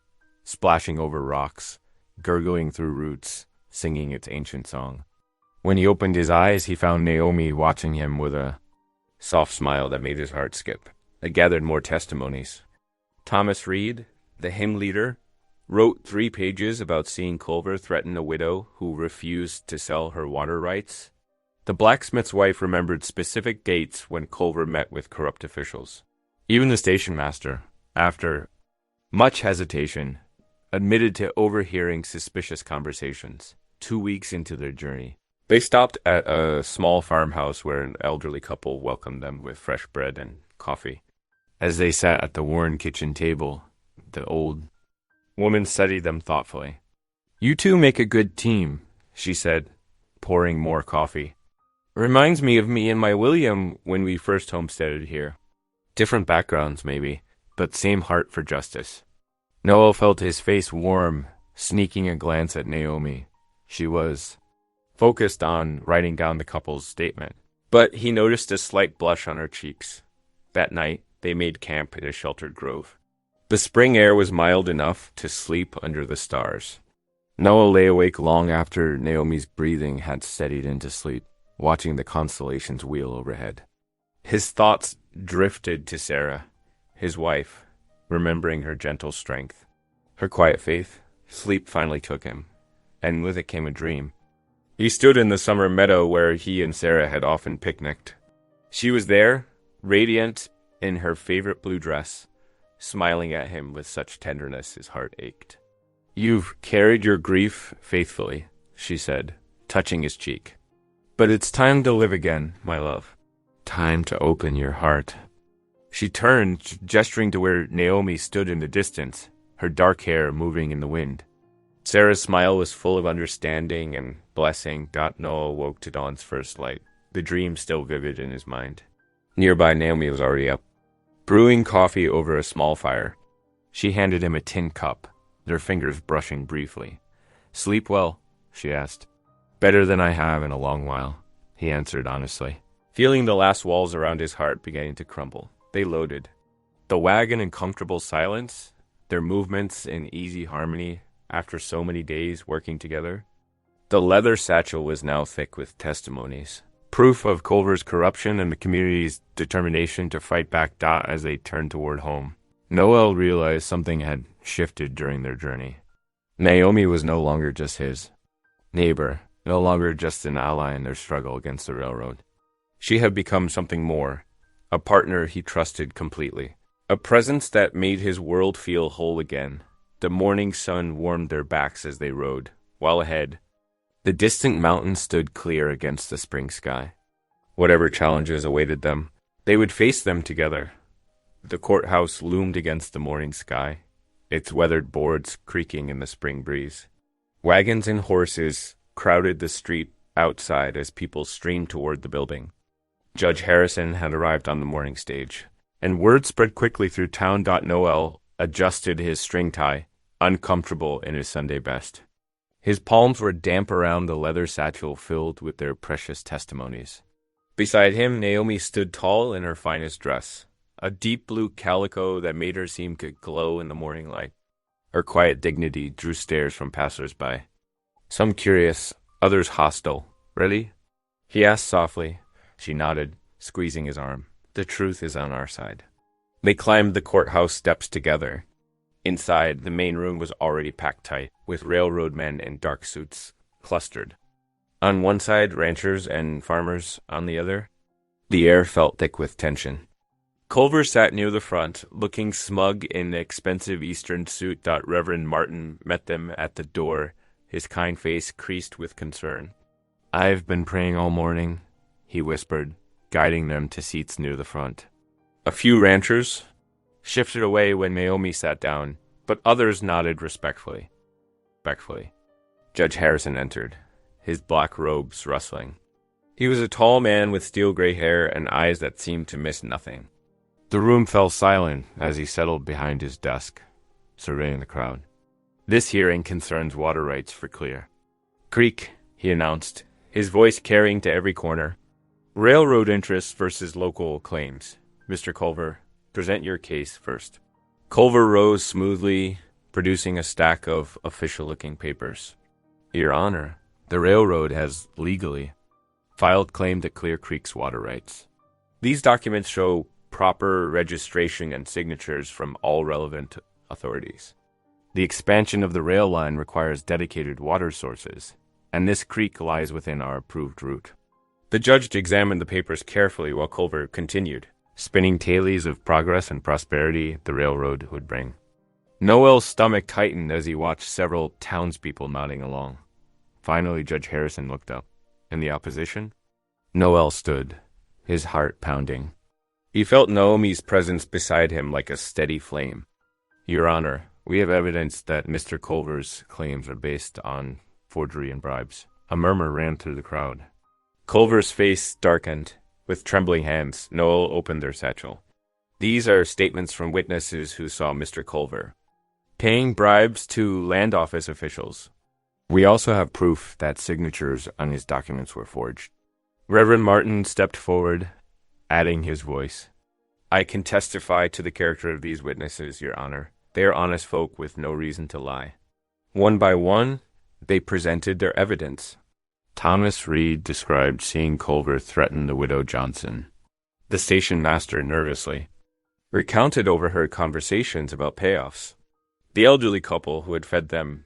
splashing over rocks, gurgling through roots, singing its ancient song. When he opened his eyes, he found Naomi watching him with a soft smile that made his heart skip. They gathered more testimonies. Thomas Reed, the hymn leader, wrote 3 pages about seeing Culver threaten a widow who refused to sell her water rights. The blacksmith's wife remembered specific dates when Culver met with corrupt officials. Even the station master, after much hesitation, admitted to overhearing suspicious conversations 2 weeks into their journey. They stopped at a small farmhouse where an elderly couple welcomed them with fresh bread and coffee. As they sat at the worn kitchen table, the old woman studied them thoughtfully. "You two make a good team," she said, pouring more coffee. "Reminds me of me and my William when we first homesteaded here. Different backgrounds, maybe, but same heart for justice." Noel felt his face warm, sneaking a glance at Naomi. She was focused on writing down the couple's statement, but he noticed a slight blush on her cheeks. That night, they made camp in a sheltered grove. The spring air was mild enough to sleep under the stars. Noel lay awake long after Naomi's breathing had steadied into sleep, watching the constellations wheel overhead. His thoughts drifted to Sarah, his wife, remembering her gentle strength, her quiet faith. Sleep finally took him, and with it came a dream. He stood in the summer meadow where he and Sarah had often picnicked. She was there, radiant in her favorite blue dress, smiling at him with such tenderness his heart ached. "You've carried your grief faithfully," she said, touching his cheek. "But it's time to live again, my love. Time to open your heart." She turned, gesturing to where Naomi stood in the distance, her dark hair moving in the wind. Sarah's smile was full of understanding and blessing. Noel woke to dawn's first light, the dream still vivid in his mind. Nearby, Naomi was already up, brewing coffee over a small fire. She handed him a tin cup, their fingers brushing briefly. "Sleep well?" she asked. "Better than I have in a long while," he answered honestly. Feeling the last walls around his heart beginning to crumble, they loaded. The wagon in comfortable silence, their movements in easy harmony after so many days working together. The leather satchel was now thick with testimonies, proof of Culver's corruption and the community's determination to fight back as they turned toward home. Noel realized something had shifted during their journey. Naomi was no longer just his neighbor, no longer just an ally in their struggle against the railroad. She had become something more, a partner he trusted completely, a presence that made his world feel whole again. The morning sun warmed their backs as they rode, while ahead, the distant mountains stood clear against the spring sky. Whatever challenges awaited them, they would face them together. The courthouse loomed against the morning sky, its weathered boards creaking in the spring breeze. Wagons and horses crowded the street outside as people streamed toward the building. Judge Harrison had arrived on the morning stage, and word spread quickly through town. Noel adjusted his string tie, uncomfortable in his Sunday best. His palms were damp around the leather satchel filled with their precious testimonies. Beside him, Naomi stood tall in her finest dress, a deep blue calico that made her seem to glow in the morning light. Her quiet dignity drew stares from passers-by, some curious, others hostile. "Really?" he asked softly. She nodded, squeezing his arm. "The truth is on our side." They climbed the courthouse steps together. Inside, the main room was already packed tight, with railroad men in dark suits clustered. On one side, ranchers and farmers. On the other, the air felt thick with tension. Culver sat near the front, looking smug in the expensive Eastern suit. Reverend Martin met them at the door, his kind face creased with concern. "I've been praying all morning," he whispered, guiding them to seats near the front. A few ranchers shifted away when Naomi sat down, but others nodded respectfully. Judge Harrison entered, his black robes rustling. He was a tall man with steel-gray hair and eyes that seemed to miss nothing. The room fell silent as he settled behind his desk, surveying the crowd. "This hearing concerns water rights for Clear Creek," he announced, his voice carrying to every corner. "Railroad interests versus local claims. Mr. Culver, present your case first." Culver rose smoothly, producing a stack of official-looking papers. "Your Honor, the railroad has legally filed claim to Clear Creek's water rights. These documents show proper registration and signatures from all relevant authorities. The expansion of the rail line requires dedicated water sources, and this creek lies within our approved route." The judge examined the papers carefully while Culver continued, spinning tales of progress and prosperity the railroad would bring. Noel's stomach tightened as he watched several townspeople nodding along. Finally, Judge Harrison looked up. "In the opposition?" Noel stood, his heart pounding. He felt Naomi's presence beside him like a steady flame. "Your Honor, we have evidence that Mr. Culver's claims are based on forgery and bribes." A murmur ran through the crowd. Culver's face darkened. With trembling hands, Noel opened their satchel. "These are statements from witnesses who saw Mr. Culver paying bribes to land office officials. We also have proof that signatures on his documents were forged." Reverend Martin stepped forward, adding his voice. "I can testify to the character of these witnesses, Your Honor. They are honest folk with no reason to lie." One by one, they presented their evidence. Thomas Reed described seeing Culver threaten the widow Johnson. The station master nervously recounted overheard conversations about payoffs. The elderly couple who had fed them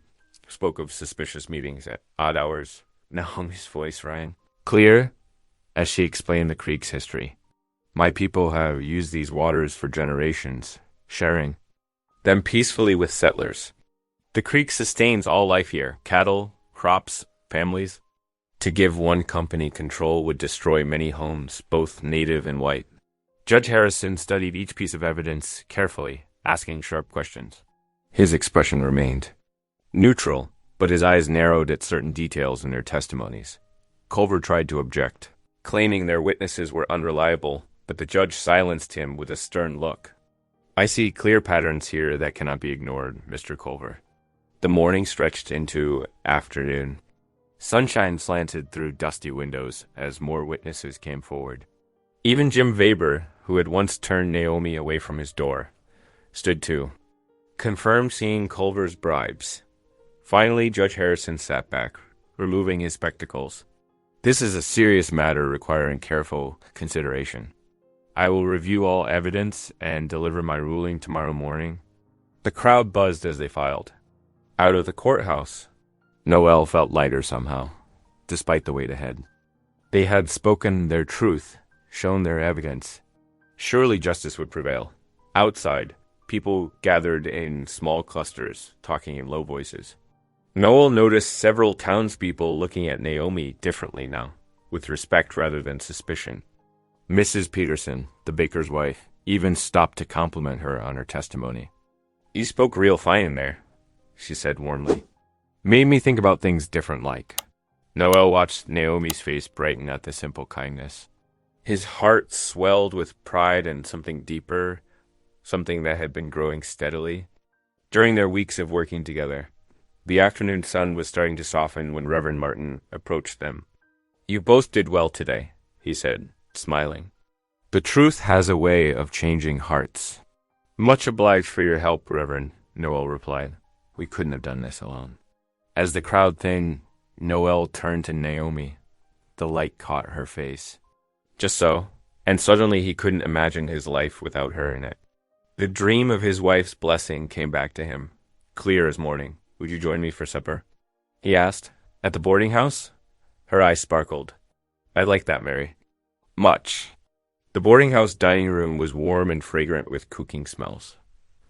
spoke of suspicious meetings at odd hours. Naomi's voice rang clear as she explained the creek's history. "My people have used these waters for generations, sharing them peacefully with settlers. The creek sustains all life here, cattle, crops, families. To give one company control would destroy many homes, both native and white." Judge Harrison studied each piece of evidence carefully, asking sharp questions. His expression remained neutral, but his eyes narrowed at certain details in their testimonies. Culver tried to object, claiming their witnesses were unreliable, but the judge silenced him with a stern look. "I see clear patterns here that cannot be ignored, Mr. Culver." The morning stretched into afternoon. Sunshine slanted through dusty windows as more witnesses came forward. Even Jim Weber, who had once turned Naomi away from his door, stood too, confirmed seeing Culver's bribes. Finally, Judge Harrison sat back, removing his spectacles. "This is a serious matter requiring careful consideration. I will review all evidence and deliver my ruling tomorrow morning." The crowd buzzed as they filed out of the courthouse. Noel felt lighter somehow, despite the weight ahead. They had spoken their truth, shown their evidence. Surely justice would prevail. Outside, people gathered in small clusters, talking in low voices. Noel noticed several townspeople looking at Naomi differently now, with respect rather than suspicion. Mrs. Peterson, the baker's wife, even stopped to compliment her on her testimony. "You spoke real fine in there," she said warmly. Made me think about things different like. Noel watched Naomi's face brighten at the simple kindness. His heart swelled with pride and something deeper, something that had been growing steadily. During their weeks of working together, the afternoon sun was starting to soften when Reverend Martin approached them. "You both did well today," he said, smiling. "The truth has a way of changing hearts." "Much obliged for your help, Reverend," Noel replied. "We couldn't have done this alone." As the crowd thinned, Noel turned to Naomi. The light caught her face. Just so, and suddenly he couldn't imagine his life without her in it. The dream of his wife's blessing came back to him, clear as morning. "Would you join me for supper?" he asked. "At the boarding house?" Her eyes sparkled. "I'd like that, Mary." "Much." The boarding house dining room was warm and fragrant with cooking smells.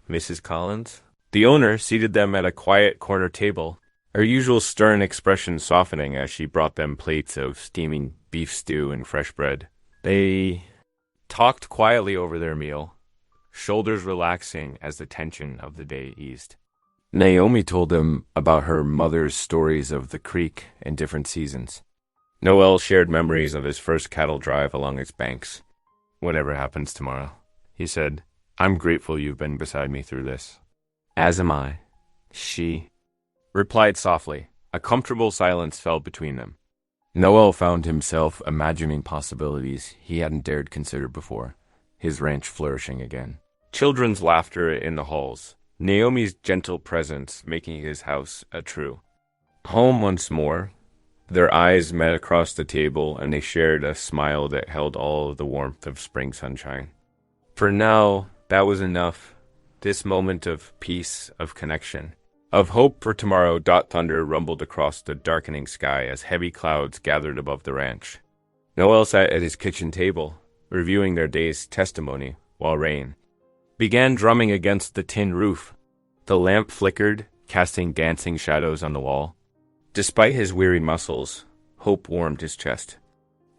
"Mrs. Collins?" The owner seated them at a quiet corner table, her usual stern expression softening as she brought them plates of steaming beef stew and fresh bread. They talked quietly over their meal, shoulders relaxing as the tension of the day eased. Naomi told them about her mother's stories of the creek and different seasons. Noel shared memories of his first cattle drive along its banks. "Whatever happens tomorrow," he said, "I'm grateful you've been beside me through this." "As am I," she replied softly. A comfortable silence fell between them. Noel found himself imagining possibilities he hadn't dared consider before, his ranch flourishing again. Children's laughter in the halls, Naomi's gentle presence making his house a true home once more. Their eyes met across the table, and they shared a smile that held all of the warmth of spring sunshine. For now, that was enough. This moment of peace, of connection, of hope for tomorrow. Dot thunder rumbled across the darkening sky as heavy clouds gathered above the ranch. Noel sat at his kitchen table, reviewing their day's testimony, while rain began drumming against the tin roof. The lamp flickered, casting dancing shadows on the wall. Despite his weary muscles, hope warmed his chest.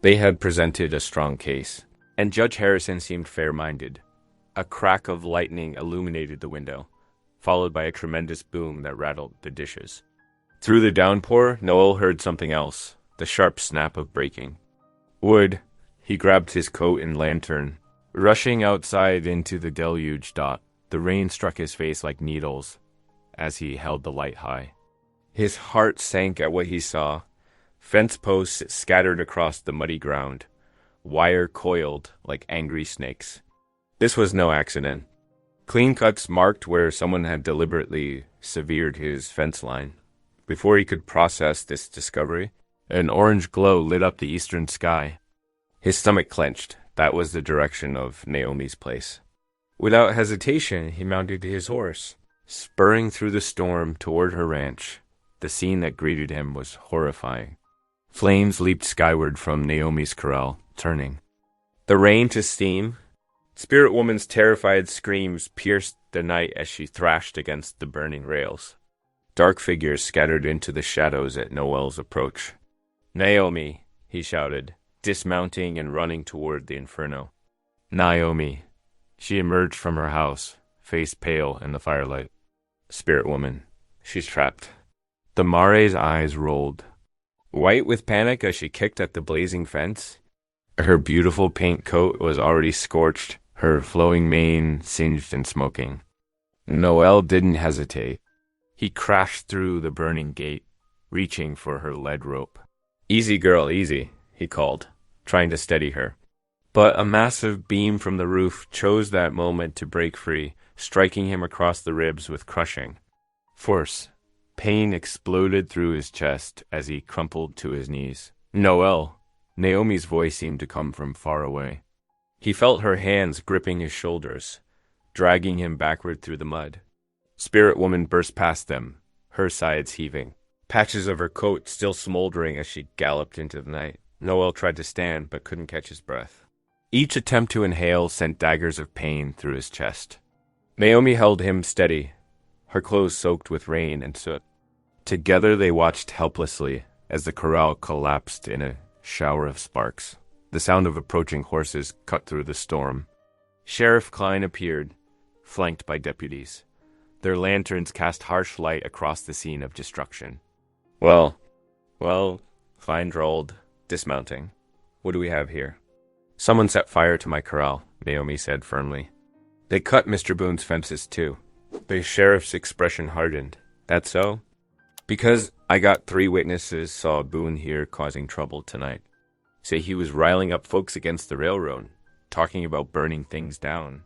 They had presented a strong case, and Judge Harrison seemed fair-minded. A crack of lightning illuminated the window, followed by a tremendous boom that rattled the dishes. Through the downpour, Noel heard something else, the sharp snap of braking. Wood. He grabbed his coat and lantern. Rushing outside into the deluge. The rain struck his face like needles as he held the light high. His heart sank at what he saw. Fence posts scattered across the muddy ground, wire coiled like angry snakes. This was no accident. Clean cuts marked where someone had deliberately severed his fence line. Before he could process this discovery, an orange glow lit up the eastern sky. His stomach clenched. That was the direction of Naomi's place. Without hesitation, he mounted his horse, spurring through the storm toward her ranch. The scene that greeted him was horrifying. Flames leaped skyward from Naomi's corral, turning the rain to steam. Spirit Woman's terrified screams pierced the night as she thrashed against the burning rails. Dark figures scattered into the shadows at Noel's approach. "Naomi," he shouted, dismounting and running toward the inferno. Naomi. She emerged from her house, face pale in the firelight. "Spirit Woman. She's trapped." The Mare's eyes rolled, white with panic as she kicked at the blazing fence. Her beautiful paint coat was already scorched, her flowing mane singed and smoking. Noel didn't hesitate. He crashed through the burning gate, reaching for her lead rope. "Easy, girl, easy," he called, trying to steady her. But a massive beam from the roof chose that moment to break free, striking him across the ribs with crushing force. Pain exploded through his chest as he crumpled to his knees. "Noel." Naomi's voice seemed to come from far away. He felt her hands gripping his shoulders, dragging him backward through the mud. Spirit Woman burst past them, her sides heaving, patches of her coat still smoldering as she galloped into the night. Noel tried to stand but couldn't catch his breath. Each attempt to inhale sent daggers of pain through his chest. Naomi held him steady, her clothes soaked with rain and soot. Together they watched helplessly as the corral collapsed in a shower of sparks. The sound of approaching horses cut through the storm. Sheriff Klein appeared, flanked by deputies. Their lanterns cast harsh light across the scene of destruction. Well, well, Klein drawled, dismounting. What do we have here? Someone set fire to my corral, Naomi said firmly. They cut Mr. Boone's fences, too. The sheriff's expression hardened. That so? Because I got 3 witnesses saw Boone here causing trouble tonight. Say he was riling up folks against the railroad, talking about burning things down.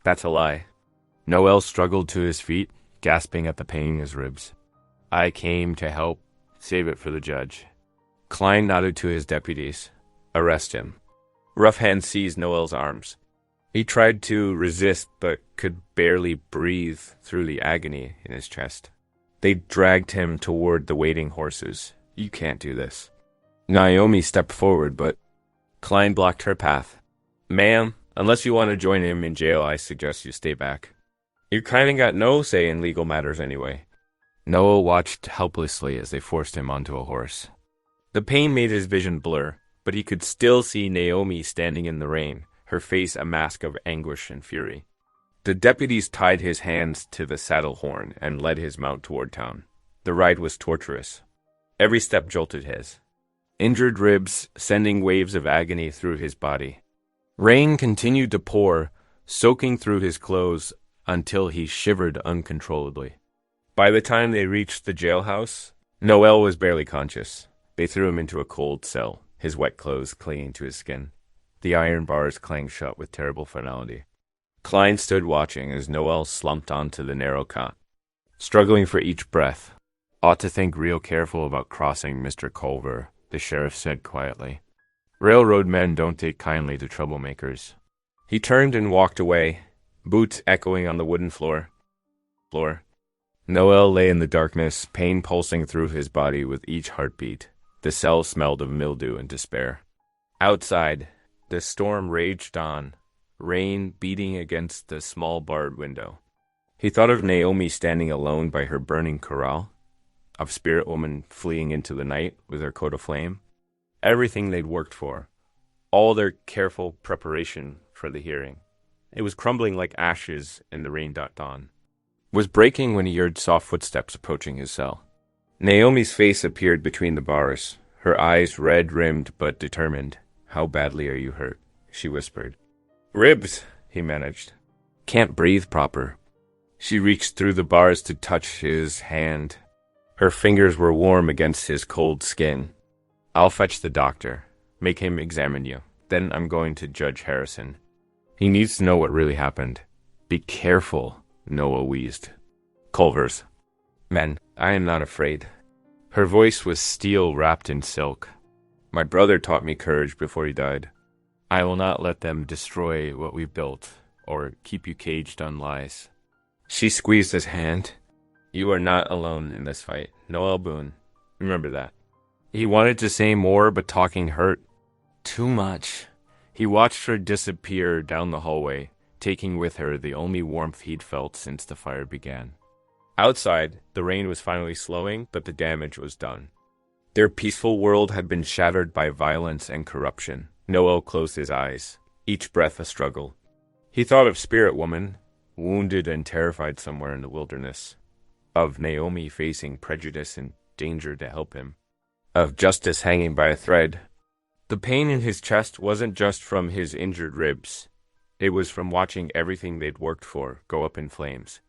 That's a lie. Noel struggled to his feet, gasping at the pain in his ribs. I came to help. Save it for the judge. Klein nodded to his deputies. Arrest him. Rough hands seized Noel's arms. He tried to resist, but could barely breathe through the agony in his chest. They dragged him toward the waiting horses. You can't do this. Naomi stepped forward, but Klein blocked her path. Ma'am, unless you want to join him in jail, I suggest you stay back. You kinda got no say in legal matters anyway. Noel watched helplessly as they forced him onto a horse. The pain made his vision blur, but he could still see Naomi standing in the rain, her face a mask of anguish and fury. The deputies tied his hands to the saddle horn and led his mount toward town. The ride was torturous. Every step jolted his. Injured ribs sending waves of agony through his body. Rain continued to pour, soaking through his clothes until he shivered uncontrollably. By the time they reached the jailhouse, Noel was barely conscious. They threw him into a cold cell, his wet clothes clinging to his skin. The iron bars clanged shut with terrible finality. Klein stood watching as Noel slumped onto the narrow cot, struggling for each breath. Ought to think real careful about crossing, Mr. Culver, the sheriff said quietly. Railroad men don't take kindly to troublemakers. He turned and walked away, boots echoing on the wooden floor. Noel lay in the darkness, pain pulsing through his body with each heartbeat. The cell smelled of mildew and despair. Outside, the storm raged on, rain beating against the small barred window. He thought of Naomi standing alone by her burning corral, of Spirit Woman fleeing into the night with her coat of flame. Everything they'd worked for, all their careful preparation for the hearing. It was crumbling like ashes in the rain-dot dawn. Was breaking when he heard soft footsteps approaching his cell. Naomi's face appeared between the bars, her eyes red-rimmed but determined. How badly are you hurt? She whispered. Ribs, he managed. Can't breathe proper. She reached through the bars to touch his hand. Her fingers were warm against his cold skin. I'll fetch the doctor. Make him examine you. Then I'm going to Judge Harrison. He needs to know what really happened. Be careful, Noah wheezed. Culver's. Men, I am not afraid. Her voice was steel wrapped in silk. My brother taught me courage before he died. I will not let them destroy what we've built, or keep you caged on lies. She squeezed his hand. You are not alone in this fight. Noel Boone. Remember that. He wanted to say more, but talking hurt. Too much. He watched her disappear down the hallway, taking with her the only warmth he'd felt since the fire began. Outside, the rain was finally slowing, but the damage was done. Their peaceful world had been shattered by violence and corruption. Noel closed his eyes, each breath a struggle. He thought of Spirit Woman, wounded and terrified somewhere in the wilderness. Of Naomi facing prejudice and danger to help him. Of justice hanging by a thread. The pain in his chest wasn't just from his injured ribs. It was from watching everything they'd worked for go up in flames.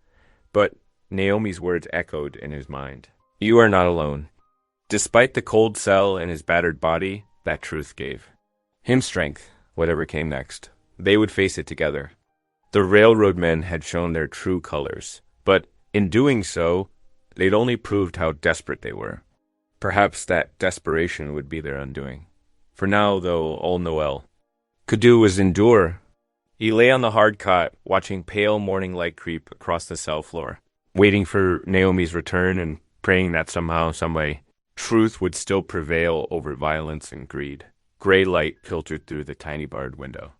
But Naomi's words echoed in his mind. You are not alone. Despite the cold cell and his battered body, that truth gave him strength, whatever came next. They would face it together. The railroad men had shown their true colors, but in doing so, they'd only proved how desperate they were. Perhaps that desperation would be their undoing. For now, though, all Noel could do was endure. He lay on the hard cot, watching pale morning light creep across the cell floor, waiting for Naomi's return and praying that somehow, someway, truth would still prevail over violence and greed. Gray light filtered through the tiny barred window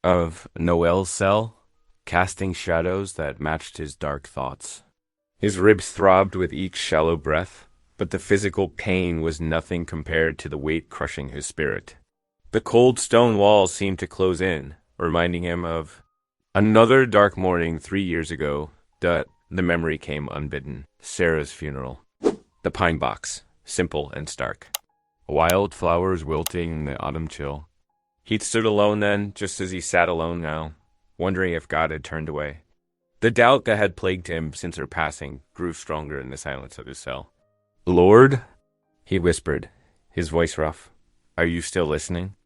of Noel's cell, casting shadows that matched his dark thoughts. His ribs throbbed with each shallow breath, but the physical pain was nothing compared to the weight crushing his spirit. The cold stone walls seemed to close in, reminding him of another dark morning 3 years ago. The memory came unbidden. Sarah's funeral. The pine box. simple and stark. Wild flowers wilting in the autumn chill. He'd stood alone then, just as he sat alone now, wondering if God had turned away. The doubt that had plagued him since her passing grew stronger in the silence of his cell. "Lord," he whispered, his voice rough, "are you still listening?"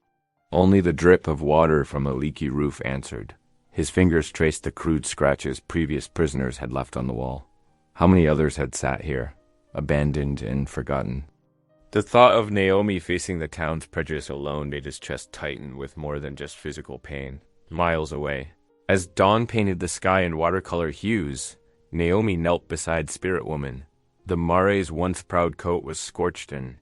Only the drip of water from a leaky roof answered. His fingers traced the crude scratches previous prisoners had left on the wall. How many others had sat here, abandoned and forgotten? The thought of Naomi facing the town's prejudice alone made his chest tighten with more than just physical pain. Miles away, as dawn painted the sky in watercolor hues, Naomi knelt beside Spirit Woman. The Mare's once proud coat was scorched and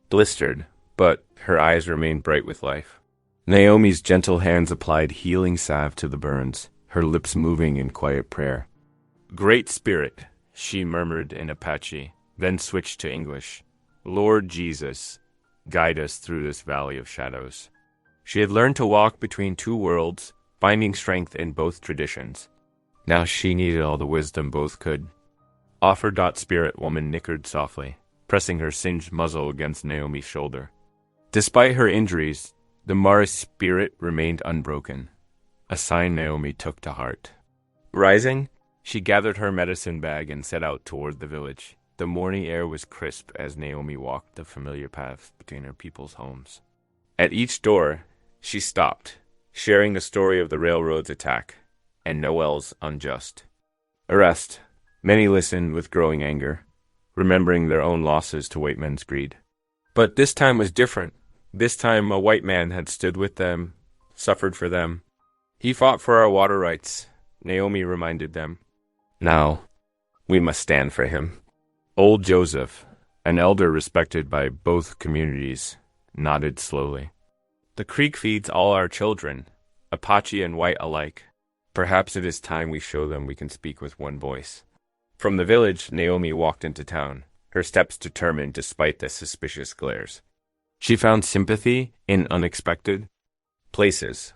blistered, but her eyes remained bright with life. Naomi's gentle hands applied healing salve to the burns, her lips moving in quiet prayer. "Great Spirit," she murmured in Apache, then switched to English. "Lord Jesus, guide us through this valley of shadows." She had learned to walk between two worlds, finding strength in both traditions. Now she needed all the wisdom both could. Offer. Spirit Woman nickered softly, pressing her singed muzzle against Naomi's shoulder. Despite her injuries, the Mara's spirit remained unbroken, a sign Naomi took to heart. Rising, she gathered her medicine bag and set out toward the village. The morning air was crisp as Naomi walked the familiar paths between her people's homes. At each door, she stopped, sharing the story of the railroad's attack and Noel's unjust arrest. Many listened with growing anger, remembering their own losses to white men's greed. But this time was different. This time a white man had stood with them, suffered for them. He fought for our water rights, Naomi reminded them. Now, we must stand for him. Old Joseph, an elder respected by both communities, nodded slowly. The creek feeds all our children, Apache and white alike. Perhaps it is time we show them we can speak with one voice. From the village, Naomi walked into town, her steps determined despite the suspicious glares. She found sympathy in unexpected places.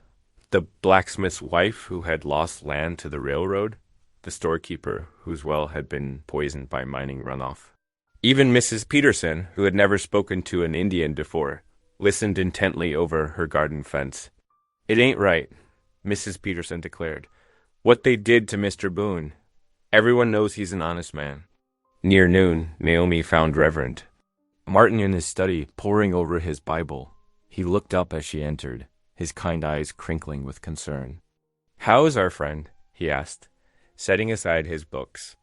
The blacksmith's wife who had lost land to the railroad, the storekeeper whose well had been poisoned by mining runoff. Even Mrs. Peterson, who had never spoken to an Indian before, listened intently over her garden fence. "It ain't right," Mrs. Peterson declared. "What they did to Mr. Boone. Everyone knows he's an honest man." Near noon, Naomi found Reverend Martin in his study, poring over his Bible. He looked up as she entered, his kind eyes crinkling with concern. "How is our friend?" he asked, setting aside his books.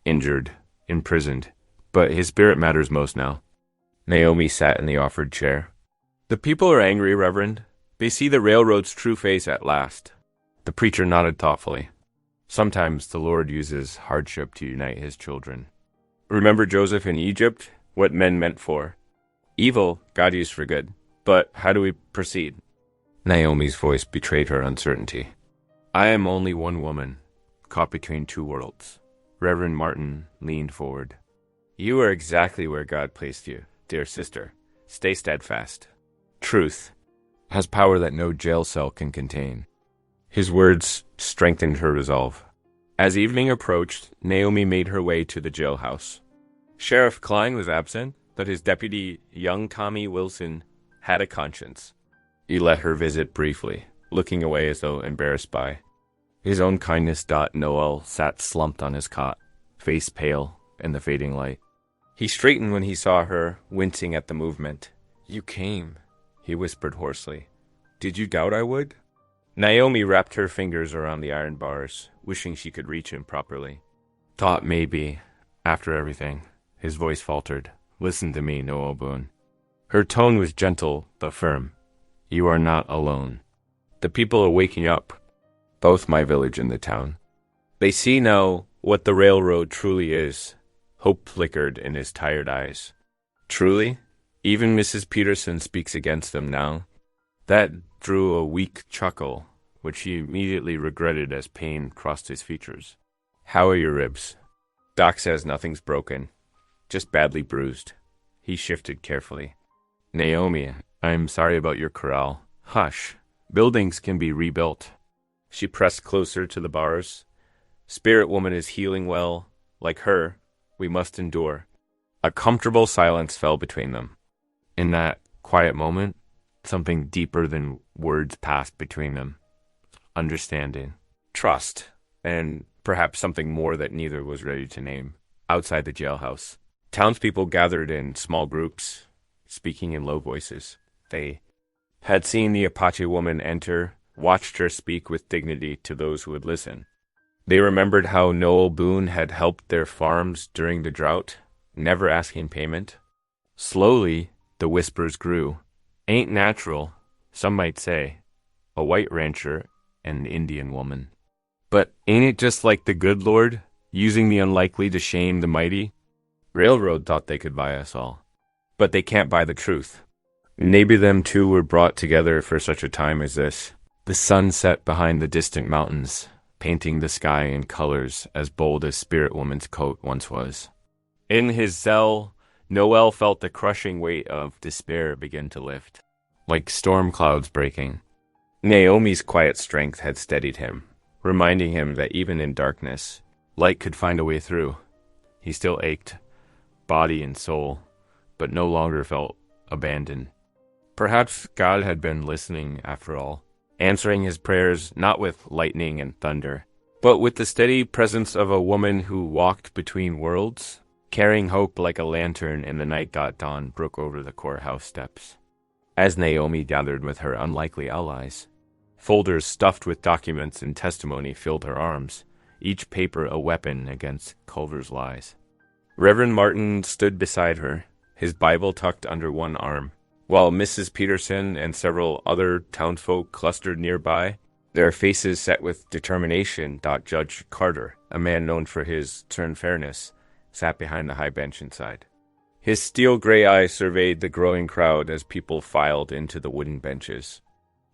"Injured, imprisoned, but his spirit matters most now." Naomi sat in the offered chair. "The people are angry, Reverend. They see the railroad's true face at last." The preacher nodded thoughtfully. "Sometimes the Lord uses hardship to unite his children. Remember Joseph in Egypt? What men meant for evil, God used for good. But how do we proceed?" Naomi's voice betrayed her uncertainty. "I am only one woman, caught between two worlds." Reverend Martin leaned forward. "You are exactly where God placed you, dear sister. Stay steadfast. Truth has power that no jail cell can contain." His words strengthened her resolve. As evening approached, Naomi made her way to the jailhouse. Sheriff Klein was absent, but his deputy, young Tommy Wilson, had a conscience. He let her visit briefly, looking away as though embarrassed by. His own kindness. Noel sat slumped on his cot, face pale in the fading light. He straightened when he saw her, wincing at the movement. "You came," he whispered hoarsely. "Did you doubt I would?" Naomi wrapped her fingers around the iron bars, wishing she could reach him properly. "Thought maybe, after everything," his voice faltered. "Listen to me, Noel Boone." Her tone was gentle but firm. "You are not alone. The people are waking up, both my village and the town. They see now what the railroad truly is." Hope flickered in his tired eyes. "Truly? Even Mrs. Peterson speaks against them now." That drew a weak chuckle, which he immediately regretted as pain crossed his features. "How are your ribs?" "Doc says nothing's broken, just badly bruised." He shifted carefully. "Naomi, I'm sorry about your corral." "Hush. Buildings can be rebuilt." She pressed closer to the bars. "Spirit Woman is healing well. Like her, we must endure." A comfortable silence fell between them. In that quiet moment, something deeper than words passed between them. Understanding, trust, and perhaps something more that neither was ready to name. Outside the jailhouse, townspeople gathered in small groups, speaking in low voices. They had seen the Apache woman enter, watched her speak with dignity to those who would listen. They remembered how Noel Boone had helped their farms during the drought, never asking payment. Slowly, the whispers grew. Ain't natural, some might say, a white rancher and an Indian woman. But ain't it just like the good Lord, using the unlikely to shame the mighty? Railroad thought they could buy us all, but they can't buy the truth. Maybe them two were brought together for such a time as this. The sun set behind the distant mountains, painting the sky in colors as bold as Spirit Woman's coat once was. In his cell, Noel felt the crushing weight of despair begin to lift, like storm clouds breaking. Naomi's quiet strength had steadied him, reminding him that even in darkness, light could find a way through. He still ached, body and soul, but no longer felt abandoned. Perhaps God had been listening after all, answering his prayers not with lightning and thunder, but with the steady presence of a woman who walked between worlds, carrying hope like a lantern in the night dawn broke over the courthouse steps. As Naomi gathered with her unlikely allies, folders stuffed with documents and testimony filled her arms, each paper a weapon against Culver's lies. Reverend Martin stood beside her, his Bible tucked under one arm, while Mrs. Peterson and several other townsfolk clustered nearby, their faces set with determination. Judge Carter, a man known for his stern fairness, sat behind the high bench inside. His steel-gray eye surveyed the growing crowd as people filed into the wooden benches.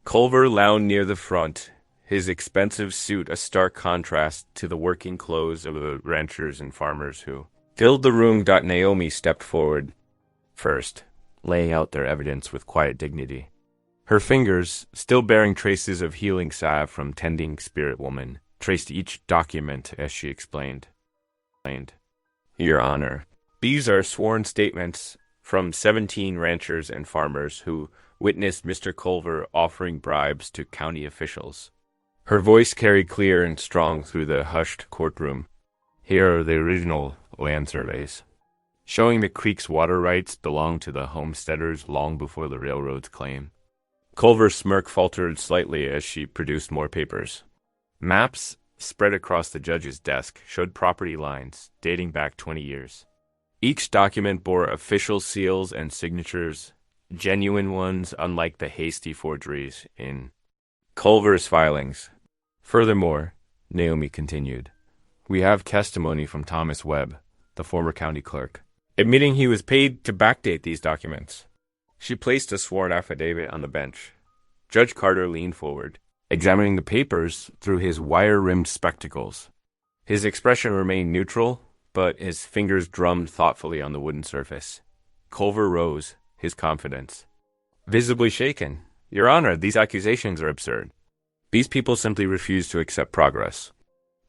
Culver lounged near the front, his expensive suit a stark contrast to the working clothes of the ranchers and farmers who filled the room. Naomi stepped forward first, laying out their evidence with quiet dignity. Her fingers, still bearing traces of healing salve from tending Spirit Woman, traced each document as she explained. Your Honor, these are sworn statements from 17 ranchers and farmers who witnessed Mr. Culver offering bribes to county officials. Her voice carried clear and strong through the hushed courtroom. Here are the original land surveys, showing the creek's water rights belonged to the homesteaders long before the railroad's claim. Culver's smirk faltered slightly as she produced more papers. Maps spread across the judge's desk showed property lines dating back 20 years. Each document bore official seals and signatures, genuine ones unlike the hasty forgeries in Culver's filings. Furthermore, Naomi continued, we have testimony from Thomas Webb, the former county clerk, admitting he was paid to backdate these documents. She placed a sworn affidavit on the bench. Judge Carter leaned forward, examining the papers through his wire-rimmed spectacles. His expression remained neutral, but his fingers drummed thoughtfully on the wooden surface. Culver rose, his confidence visibly shaken. Your Honor, these accusations are absurd. These people simply refuse to accept progress.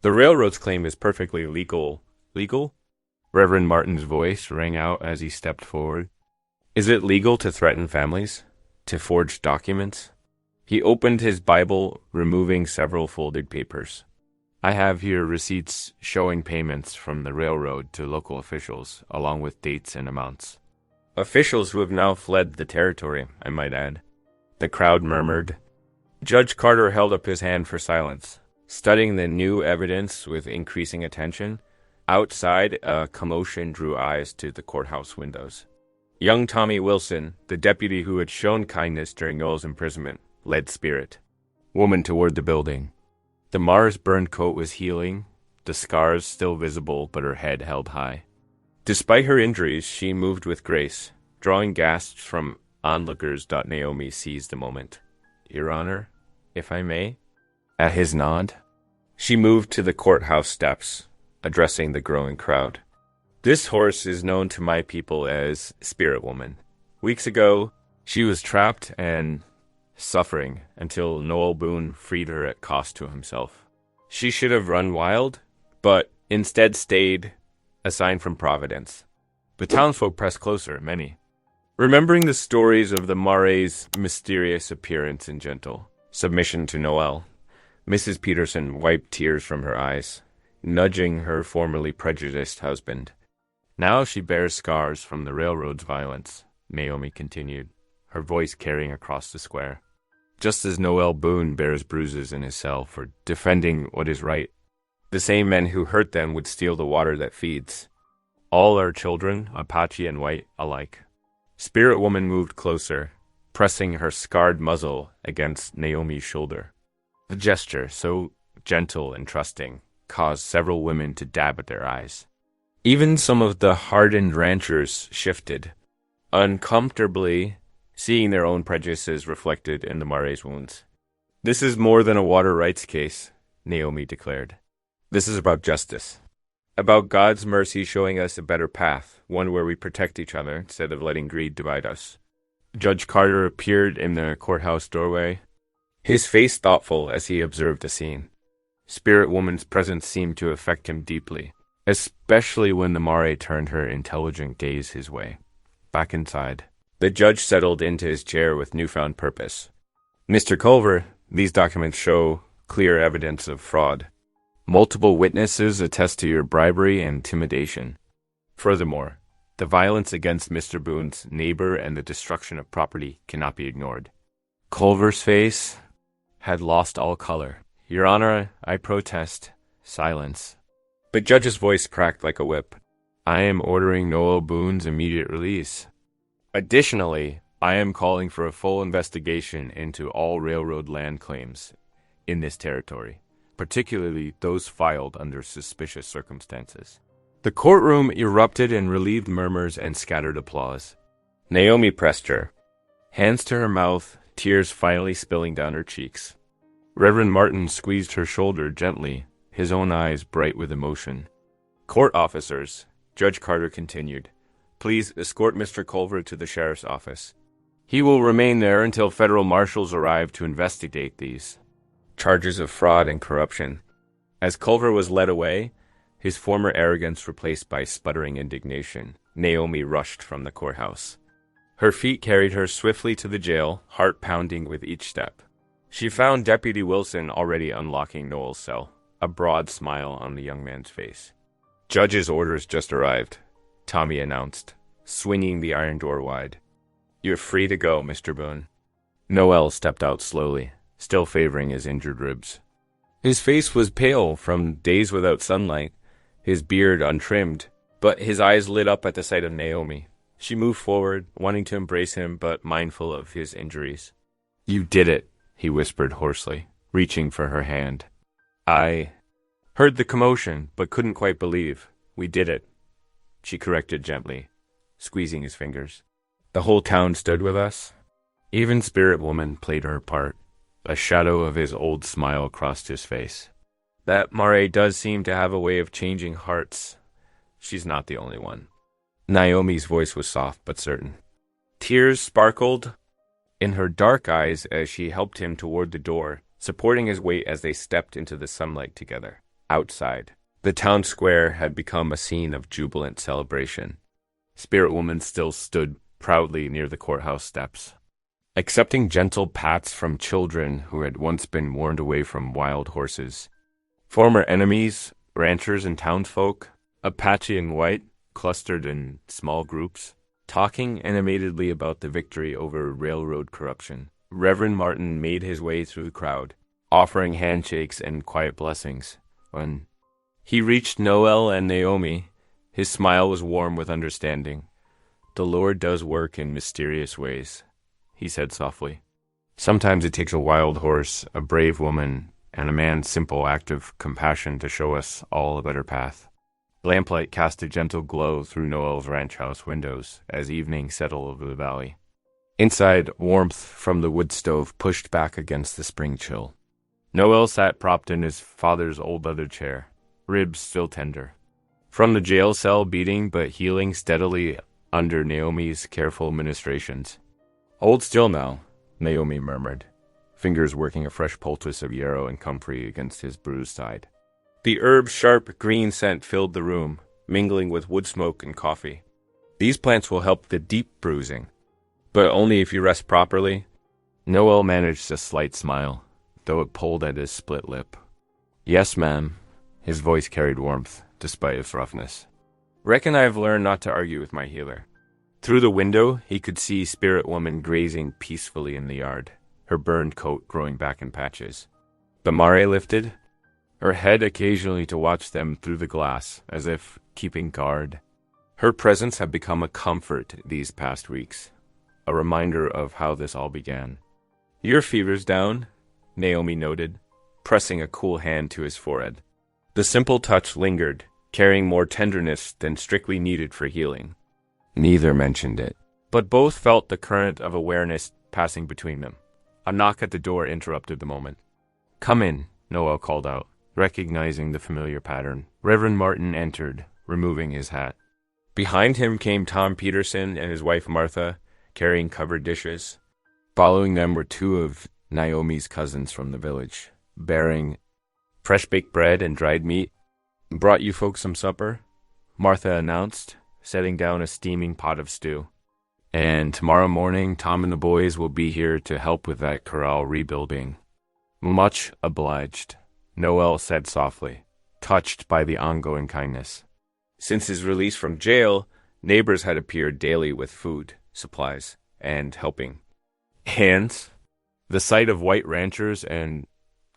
The railroad's claim is perfectly legal. Legal? Reverend Martin's voice rang out as he stepped forward. Is it legal to threaten families? To forge documents? He opened his Bible, removing several folded papers. I have here receipts showing payments from the railroad to local officials, along with dates and amounts. Officials who have now fled the territory, I might add. The crowd murmured. Judge Carter held up his hand for silence, studying the new evidence with increasing attention. Outside, a commotion drew eyes to the courthouse windows. Young Tommy Wilson, the deputy who had shown kindness during Noel's imprisonment, led Spirit Woman toward the building. The Mars-burned coat was healing, the scars still visible, but her head held high. Despite her injuries, she moved with grace, drawing gasps from onlookers. Naomi seized the moment. Your Honor, if I may? At his nod, she moved to the courthouse steps, addressing the growing crowd. This horse is known to my people as Spirit Woman. Weeks ago, she was trapped and suffering until Noel Boone freed her at cost to himself. She should have run wild, but instead stayed, a sign from Providence. The townsfolk pressed closer, many, remembering the stories of the Marais' mysterious appearance and gentle submission to Noel. Mrs. Peterson wiped tears from her eyes, nudging her formerly prejudiced husband. Now she bears scars from the railroad's violence, Naomi continued, her voice carrying across the square. Just as Noel Boone bears bruises in his cell for defending what is right, the same men who hurt them would steal the water that feeds. All are children, Apache and white alike. Spirit Woman moved closer, pressing her scarred muzzle against Naomi's shoulder. The gesture, so gentle and trusting, caused several women to dab at their eyes. Even some of the hardened ranchers shifted, uncomfortably seeing their own prejudices reflected in the Marais' wounds. "This is more than a water rights case," Naomi declared. "This is about justice. About God's mercy showing us a better path, one where we protect each other instead of letting greed divide us." Judge Carter appeared in the courthouse doorway, his face thoughtful as he observed the scene. Spirit Woman's presence seemed to affect him deeply, especially when the Mare turned her intelligent gaze his way. Back inside, the judge settled into his chair with newfound purpose. "Mr. Culver, these documents show clear evidence of fraud. Multiple witnesses attest to your bribery and intimidation. Furthermore, the violence against Mr. Boone's neighbor and the destruction of property cannot be ignored." Culver's face had lost all color. "Your Honor, I protest." Silence. The judge's voice cracked like a whip. "I am ordering Noel Boone's immediate release. Additionally, I am calling for a full investigation into all railroad land claims in this territory, particularly those filed under suspicious circumstances." The courtroom erupted in relieved murmurs and scattered applause. Naomi pressed her, hands to her mouth, tears finally spilling down her cheeks. Reverend Martin squeezed her shoulder gently, his own eyes bright with emotion. "Court officers," Judge Carter continued, "please escort Mr. Culver to the sheriff's office. He will remain there until federal marshals arrive to investigate these charges of fraud and corruption." As Culver was led away, his former arrogance replaced by sputtering indignation, Naomi rushed from the courthouse. Her feet carried her swiftly to the jail, heart pounding with each step. She found Deputy Wilson already unlocking Noel's cell, a broad smile on the young man's face. "Judge's orders just arrived," Tommy announced, swinging the iron door wide. "You're free to go, Mr. Boone." Noel stepped out slowly, still favoring his injured ribs. His face was pale from days without sunlight, his beard untrimmed, but his eyes lit up at the sight of Naomi. She moved forward, wanting to embrace him, but mindful of his injuries. "You did it," he whispered hoarsely, reaching for her hand. "I heard the commotion, but couldn't quite believe. We did it," she corrected gently, squeezing his fingers. "The whole town stood with us." Even Spirit Woman played her part. A shadow of his old smile crossed his face. "That Mare does seem to have a way of changing hearts. She's not the only one." Naomi's voice was soft but certain. Tears sparkled in her dark eyes as she helped him toward the door, supporting his weight as they stepped into the sunlight together. Outside, the town square had become a scene of jubilant celebration. Spirit Woman still stood proudly near the courthouse steps, accepting gentle pats from children who had once been warned away from wild horses. Former enemies, ranchers and townsfolk, Apache and white, clustered in small groups, talking animatedly about the victory over railroad corruption. Reverend Martin made his way through the crowd, offering handshakes and quiet blessings. When he reached Noel and Naomi, his smile was warm with understanding. "The Lord does work in mysterious ways," he said softly. "Sometimes it takes a wild horse, a brave woman, and a man's simple act of compassion to show us all a better path." Lamplight cast a gentle glow through Noel's ranch house windows as evening settled over the valley. Inside, warmth from the wood stove pushed back against the spring chill. Noel sat propped in his father's old leather chair, ribs still tender. From the jail cell beating but healing steadily under Naomi's careful ministrations. "Hold still now," Naomi murmured, fingers working a fresh poultice of yarrow and comfrey against his bruised side. The herb's sharp green scent filled the room, mingling with wood smoke and coffee. These plants will help the deep bruising, but only if you rest properly. Noel managed a slight smile, though it pulled at his split lip. Yes, ma'am. His voice carried warmth, despite its roughness. Reckon I've learned not to argue with my healer. Through the window, he could see Spirit Woman grazing peacefully in the yard, her burned coat growing back in patches. But Mare lifted her head occasionally to watch them through the glass, as if keeping guard. Her presence had become a comfort these past weeks, a reminder of how this all began. Your fever's down, Naomi noted, pressing a cool hand to his forehead. The simple touch lingered, carrying more tenderness than strictly needed for healing. Neither mentioned it, but both felt the current of awareness passing between them. A knock at the door interrupted the moment. Come in, Noel called out, recognizing the familiar pattern. Reverend Martin entered, removing his hat. Behind him came Tom Peterson and his wife Martha, carrying covered dishes. Following them were two of Naomi's cousins from the village, bearing fresh-baked bread and dried meat. Brought you folks some supper, Martha announced, setting down a steaming pot of stew. And tomorrow morning, Tom and the boys will be here to help with that corral rebuilding. Much obliged, Noel said softly, touched by the ongoing kindness. Since his release from jail, neighbors had appeared daily with food, supplies, and helping hands. The sight of white ranchers and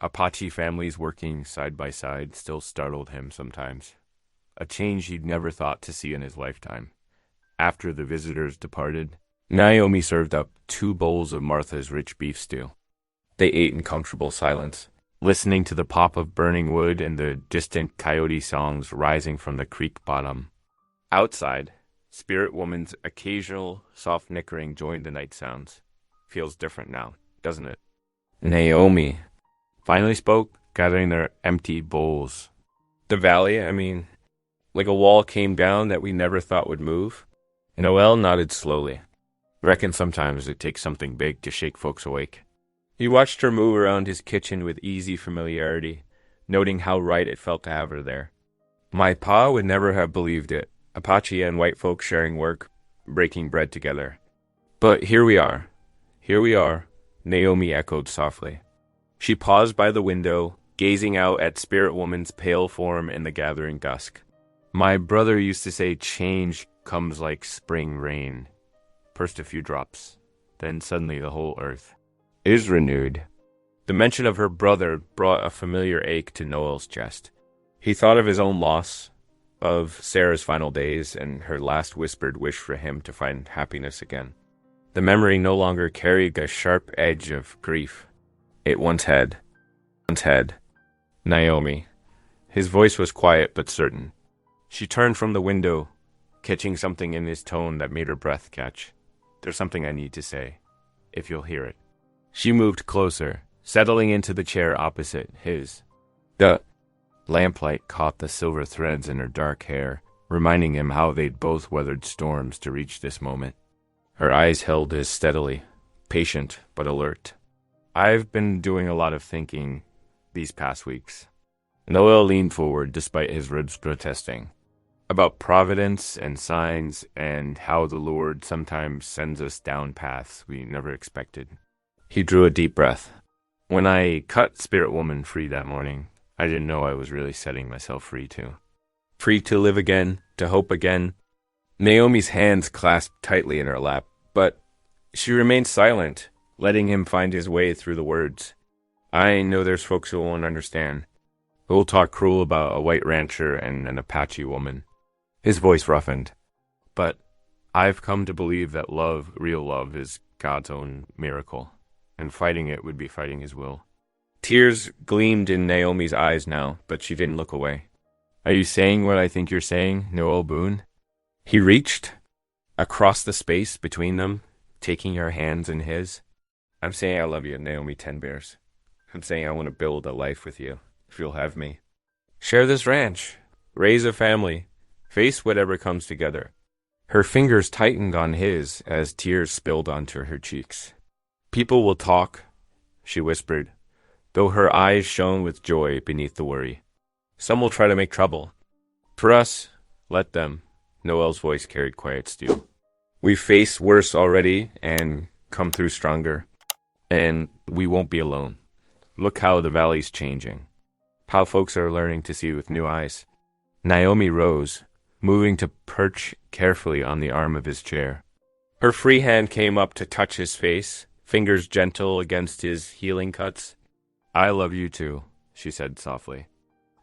Apache families working side by side still startled him sometimes, a change he'd never thought to see in his lifetime. After the visitors departed, Naomi served up 2 bowls of Martha's rich beef stew. They ate in comfortable silence, listening to the pop of burning wood and the distant coyote songs rising from the creek bottom. Outside, Spirit Woman's occasional soft nickering joined the night sounds. Feels different now, doesn't it? Naomi finally spoke, gathering their empty bowls. The valley, like a wall came down that we never thought would move. Noel nodded slowly. Reckon sometimes it takes something big to shake folks awake. He watched her move around his kitchen with easy familiarity, noting how right it felt to have her there. My pa would never have believed it, Apache and white folks sharing work, breaking bread together. But here we are, Naomi echoed softly. She paused by the window, gazing out at Spirit Woman's pale form in the gathering dusk. My brother used to say change comes like spring rain. First a few drops, then suddenly the whole earth is renewed. The mention of her brother brought a familiar ache to Noel's chest. He thought of his own loss, of Sarah's final days, and her last whispered wish for him to find happiness again. The memory no longer carried a sharp edge of grief. It once had. Naomi. His voice was quiet but certain. She turned from the window, catching something in his tone that made her breath catch. There's something I need to say, if you'll hear it. She moved closer, settling into the chair opposite his. The lamplight caught the silver threads in her dark hair, reminding him how they'd both weathered storms to reach this moment. Her eyes held his steadily, patient but alert. I've been doing a lot of thinking these past weeks. Noel leaned forward despite his ribs protesting. About providence and signs and how the Lord sometimes sends us down paths we never expected. He drew a deep breath. When I cut Spirit Woman free that morning, I didn't know I was really setting myself free too. Free to live again, to hope again. Naomi's hands clasped tightly in her lap, but she remained silent, letting him find his way through the words. I know there's folks who won't understand. Who'll talk cruel about a white rancher and an Apache woman. His voice roughened. But I've come to believe that love, real love, is God's own miracle, and fighting it would be fighting his will. Tears gleamed in Naomi's eyes now, but she didn't look away. Are you saying what I think you're saying, Noel Boone? He reached across the space between them, taking her hands in his. I'm saying I love you, Naomi Ten Bears. I'm saying I want to build a life with you, if you'll have me. Share this ranch, raise a family, face whatever comes together. Her fingers tightened on his as tears spilled onto her cheeks. People will talk, she whispered, though her eyes shone with joy beneath the worry. Some will try to make trouble. For us, let them, Noel's voice carried quiet steel. "We've faced worse already and come through stronger. And we won't be alone. Look how the valley's changing. How folks are learning to see with new eyes." Naomi rose, moving to perch carefully on the arm of his chair. Her free hand came up to touch his face, fingers gentle against his healing cuts. "I love you too," she said softly.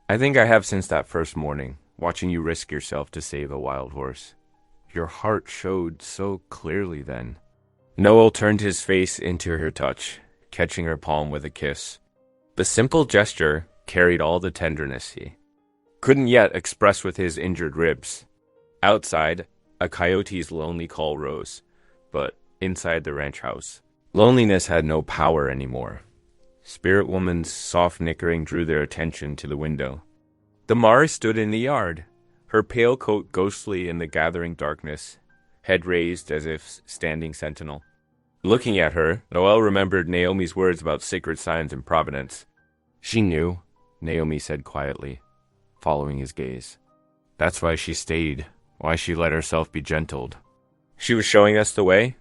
"I think I have since that first morning, watching you risk yourself to save a wild horse. Your heart showed so clearly then." Noel turned his face into her touch, catching her palm with a kiss. The simple gesture carried all the tenderness he couldn't yet express with his injured ribs. Outside, a coyote's lonely call rose, but inside the ranch house, loneliness had no power anymore. Spirit Woman's soft nickering drew their attention to the window. The Mars stood in the yard, her pale coat ghostly in the gathering darkness, head raised as if standing sentinel. Looking at her, Noel remembered Naomi's words about sacred signs and providence. "She knew," Naomi said quietly, following his gaze. "That's why she stayed, why she let herself be gentled." "She was showing us the way?"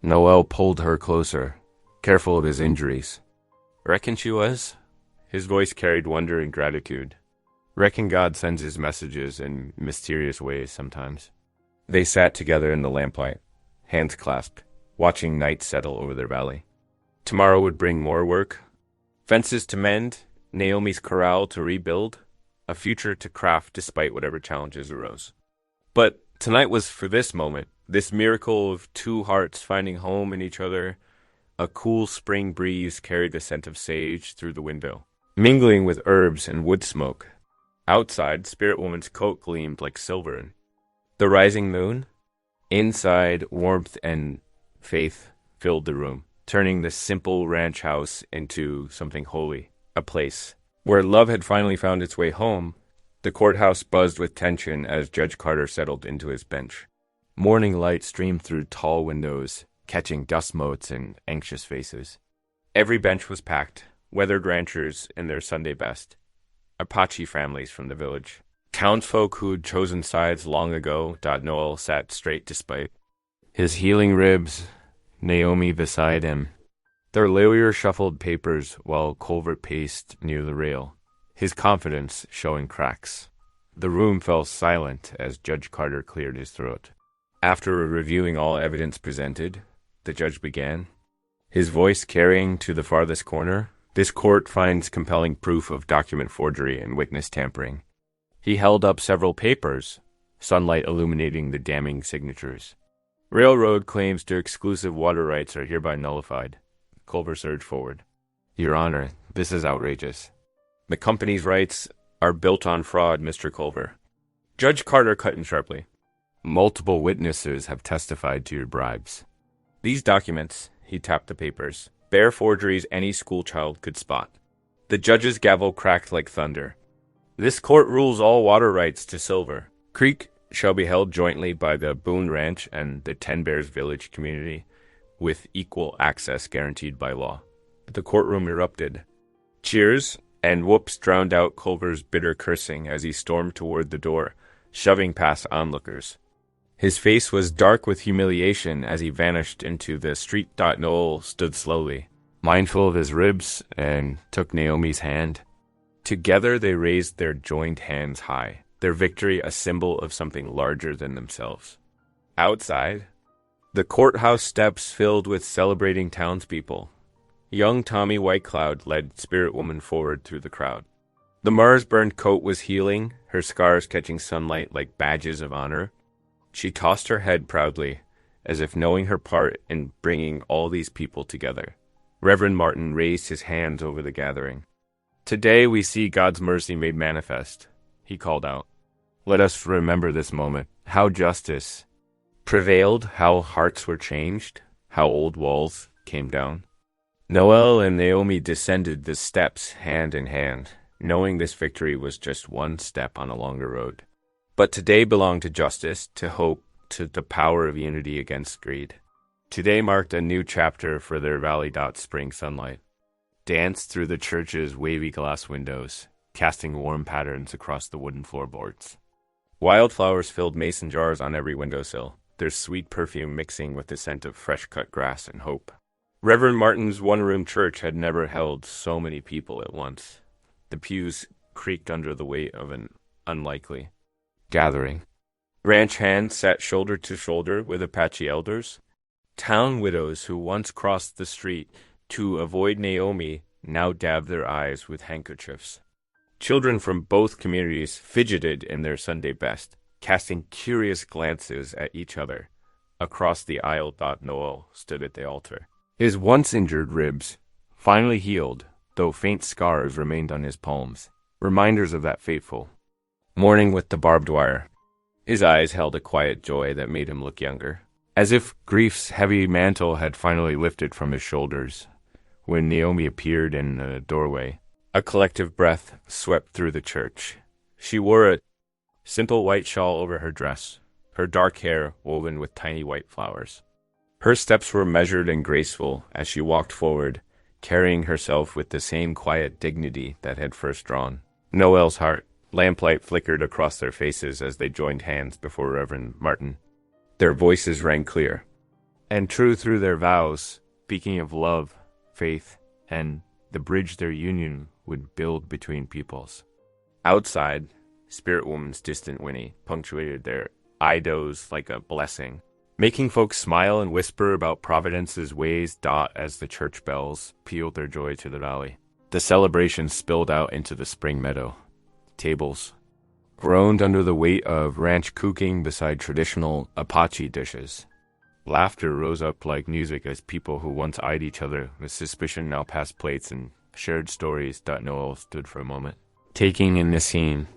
Noel pulled her closer, careful of his injuries. "Reckon she was?" His voice carried wonder and gratitude. "Reckon God sends his messages in mysterious ways sometimes." They sat together in the lamplight, hands clasped, watching night settle over their valley. Tomorrow would bring more work. Fences to mend, Naomi's corral to rebuild, a future to craft despite whatever challenges arose. But tonight was for this moment, this miracle of two hearts finding home in each other. A cool spring breeze carried the scent of sage through the window, mingling with herbs and wood smoke. Outside, Spirit Woman's coat gleamed like silver. The rising moon, inside, warmth and faith filled the room, turning the simple ranch house into something holy, a place where love had finally found its way home. The courthouse buzzed with tension as Judge Carter settled into his bench. Morning light streamed through tall windows, catching dust motes and anxious faces. Every bench was packed, weathered ranchers in their Sunday best, Apache families from the village, townsfolk who'd chosen sides long ago. Noel sat straight despite his healing ribs, Naomi beside him. Their lawyer shuffled papers while Culver paced near the rail, his confidence showing cracks. The room fell silent as Judge Carter cleared his throat. After reviewing all evidence presented, the judge began, his voice carrying to the farthest corner. "This court finds compelling proof of document forgery and witness tampering." He held up several papers, sunlight illuminating the damning signatures. "Railroad claims to exclusive water rights are hereby nullified." Culver surged forward. "Your Honor, this is outrageous. The company's rights are built on fraud, Mr. Culver." Judge Carter cut in sharply. "Multiple witnesses have testified to your bribes. These documents," he tapped the papers, "bear forgeries any schoolchild could spot." The judge's gavel cracked like thunder. "This court rules all water rights to Silver Creek shall be held jointly by the Boone Ranch and the Ten Bears Village community, with equal access guaranteed by law." The courtroom erupted. Cheers and whoops drowned out Culver's bitter cursing as he stormed toward the door, shoving past onlookers. His face was dark with humiliation as he vanished into the street. Noel stood slowly, mindful of his ribs, and took Naomi's hand. Together they raised their joined hands high, their victory a symbol of something larger than themselves. Outside, the courthouse steps filled with celebrating townspeople. Young Tommy Whitecloud led Spirit Woman forward through the crowd. The Mars-burned coat was healing, her scars catching sunlight like badges of honor. She tossed her head proudly, as if knowing her part in bringing all these people together. Reverend Martin raised his hands over the gathering. "Today we see God's mercy made manifest," he called out. "Let us remember this moment, how justice prevailed, how hearts were changed, how old walls came down." Noel and Naomi descended the steps hand in hand, knowing this victory was just one step on a longer road. But today belonged to justice, to hope, to the power of unity against greed. Today marked a new chapter for their valley. Spring sunlight danced through the church's wavy glass windows, casting warm patterns across the wooden floorboards. Wildflowers filled mason jars on every windowsill, their sweet perfume mixing with the scent of fresh-cut grass and hope. Reverend Martin's one-room church had never held so many people at once. The pews creaked under the weight of an unlikely gathering. Ranch hands sat shoulder to shoulder with Apache elders. Town widows who once crossed the street to avoid Naomi now dabbed their eyes with handkerchiefs. Children from both communities fidgeted in their Sunday best, casting curious glances at each other. Across the aisle, Noel stood at the altar. His once injured ribs, finally healed, though faint scars remained on his palms, reminders of that fateful morning with the barbed wire. His eyes held a quiet joy that made him look younger, as if grief's heavy mantle had finally lifted from his shoulders. When Naomi appeared in the doorway, a collective breath swept through the church. She wore a simple white shawl over her dress, her dark hair woven with tiny white flowers. Her steps were measured and graceful as she walked forward, carrying herself with the same quiet dignity that had first drawn Noel's heart. Lamplight flickered across their faces as they joined hands before Reverend Martin. Their voices rang clear and true through their vows, speaking of love, faith, and the bridge their union would build between peoples. Outside, Spirit Woman's distant whinny punctuated their idos like a blessing, making folks smile and whisper about Providence's ways. As the church bells pealed their joy to the valley. The celebration spilled out into the spring meadow. Tables groaned under the weight of ranch cooking beside traditional Apache dishes. Laughter rose up like music as people who once eyed each other with suspicion now passed plates and shared stories. Noel stood for a moment, taking in the scene.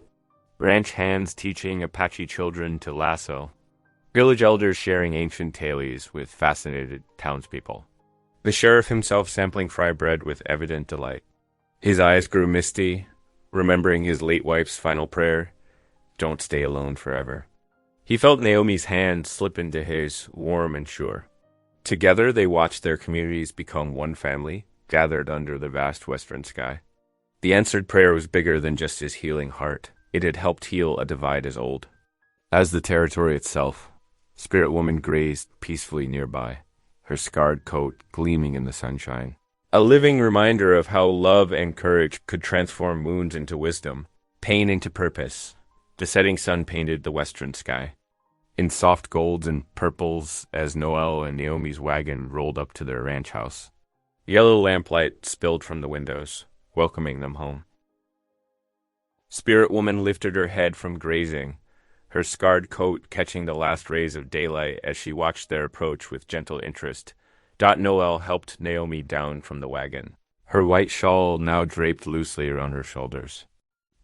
Ranch hands teaching Apache children to lasso. Village elders sharing ancient tales with fascinated townspeople. The sheriff himself sampling fry bread with evident delight. His eyes grew misty, remembering his late wife's final prayer, "Don't stay alone forever." He felt Naomi's hand slip into his, warm and sure. Together they watched their communities become one family, gathered under the vast western sky. The answered prayer was bigger than just his healing heart. It had helped heal a divide as old as the territory itself. Spirit Woman grazed peacefully nearby, her scarred coat gleaming in the sunshine. A living reminder of how love and courage could transform wounds into wisdom, pain into purpose. The setting sun painted the western sky in soft golds and purples as Noel and Naomi's wagon rolled up to their ranch house. Yellow lamplight spilled from the windows, welcoming them home. Spirit Woman lifted her head from grazing, her scarred coat catching the last rays of daylight as she watched their approach with gentle interest. Noel helped Naomi down from the wagon, her white shawl now draped loosely around her shoulders.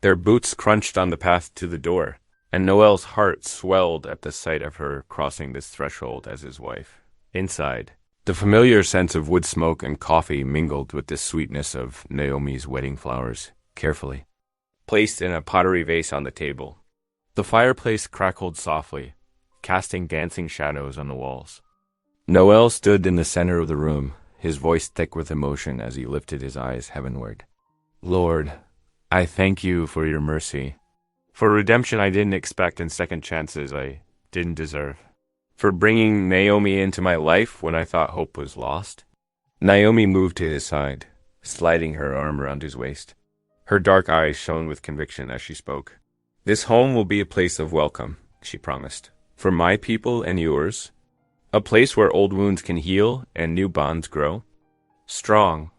Their boots crunched on the path to the door, and Noel's heart swelled at the sight of her crossing this threshold as his wife. Inside, the familiar sense of wood smoke and coffee mingled with the sweetness of Naomi's wedding flowers, carefully placed in a pottery vase on the table. The fireplace crackled softly, casting dancing shadows on the walls. Noel stood in the center of the room, his voice thick with emotion as he lifted his eyes heavenward. "Lord, I thank you for your mercy, for redemption I didn't expect and second chances I didn't deserve, for bringing Naomi into my life when I thought hope was lost." Naomi moved to his side, sliding her arm around his waist. Her dark eyes shone with conviction as she spoke. "This home will be a place of welcome," she promised, "for my people and yours. A place where old wounds can heal and new bonds grow." Strong,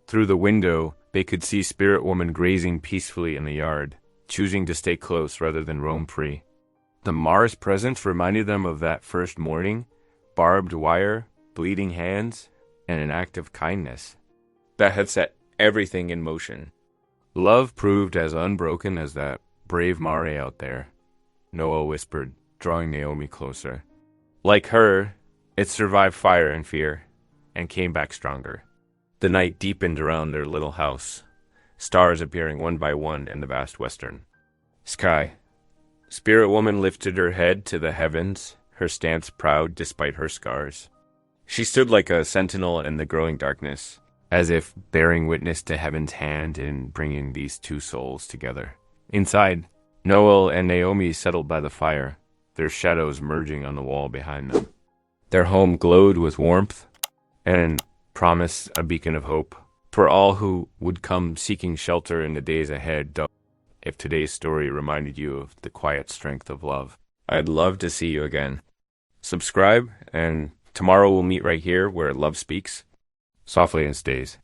through the window, they could see Spirit Woman grazing peacefully in the yard, choosing to stay close rather than roam free. The Mars presence reminded them of that first morning, barbed wire, bleeding hands, and an act of kindness that had set everything in motion. Love proved as unbroken as that brave Mare out there, Noel whispered, drawing Naomi closer. Like her, it survived fire and fear, and came back stronger. The night deepened around their little house, stars appearing one by one in the vast western sky. Spirit Woman lifted her head to the heavens, her stance proud despite her scars. She stood like a sentinel in the growing darkness, as if bearing witness to heaven's hand in bringing these two souls together. Inside, Noel and Naomi settled by the fire, their shadows merging on the wall behind them. Their home glowed with warmth and promised a beacon of hope for all who would come seeking shelter in the days ahead. If today's story reminded you of the quiet strength of love, I'd love to see you again. Subscribe, and tomorrow we'll meet right here where love speaks, softly and stays.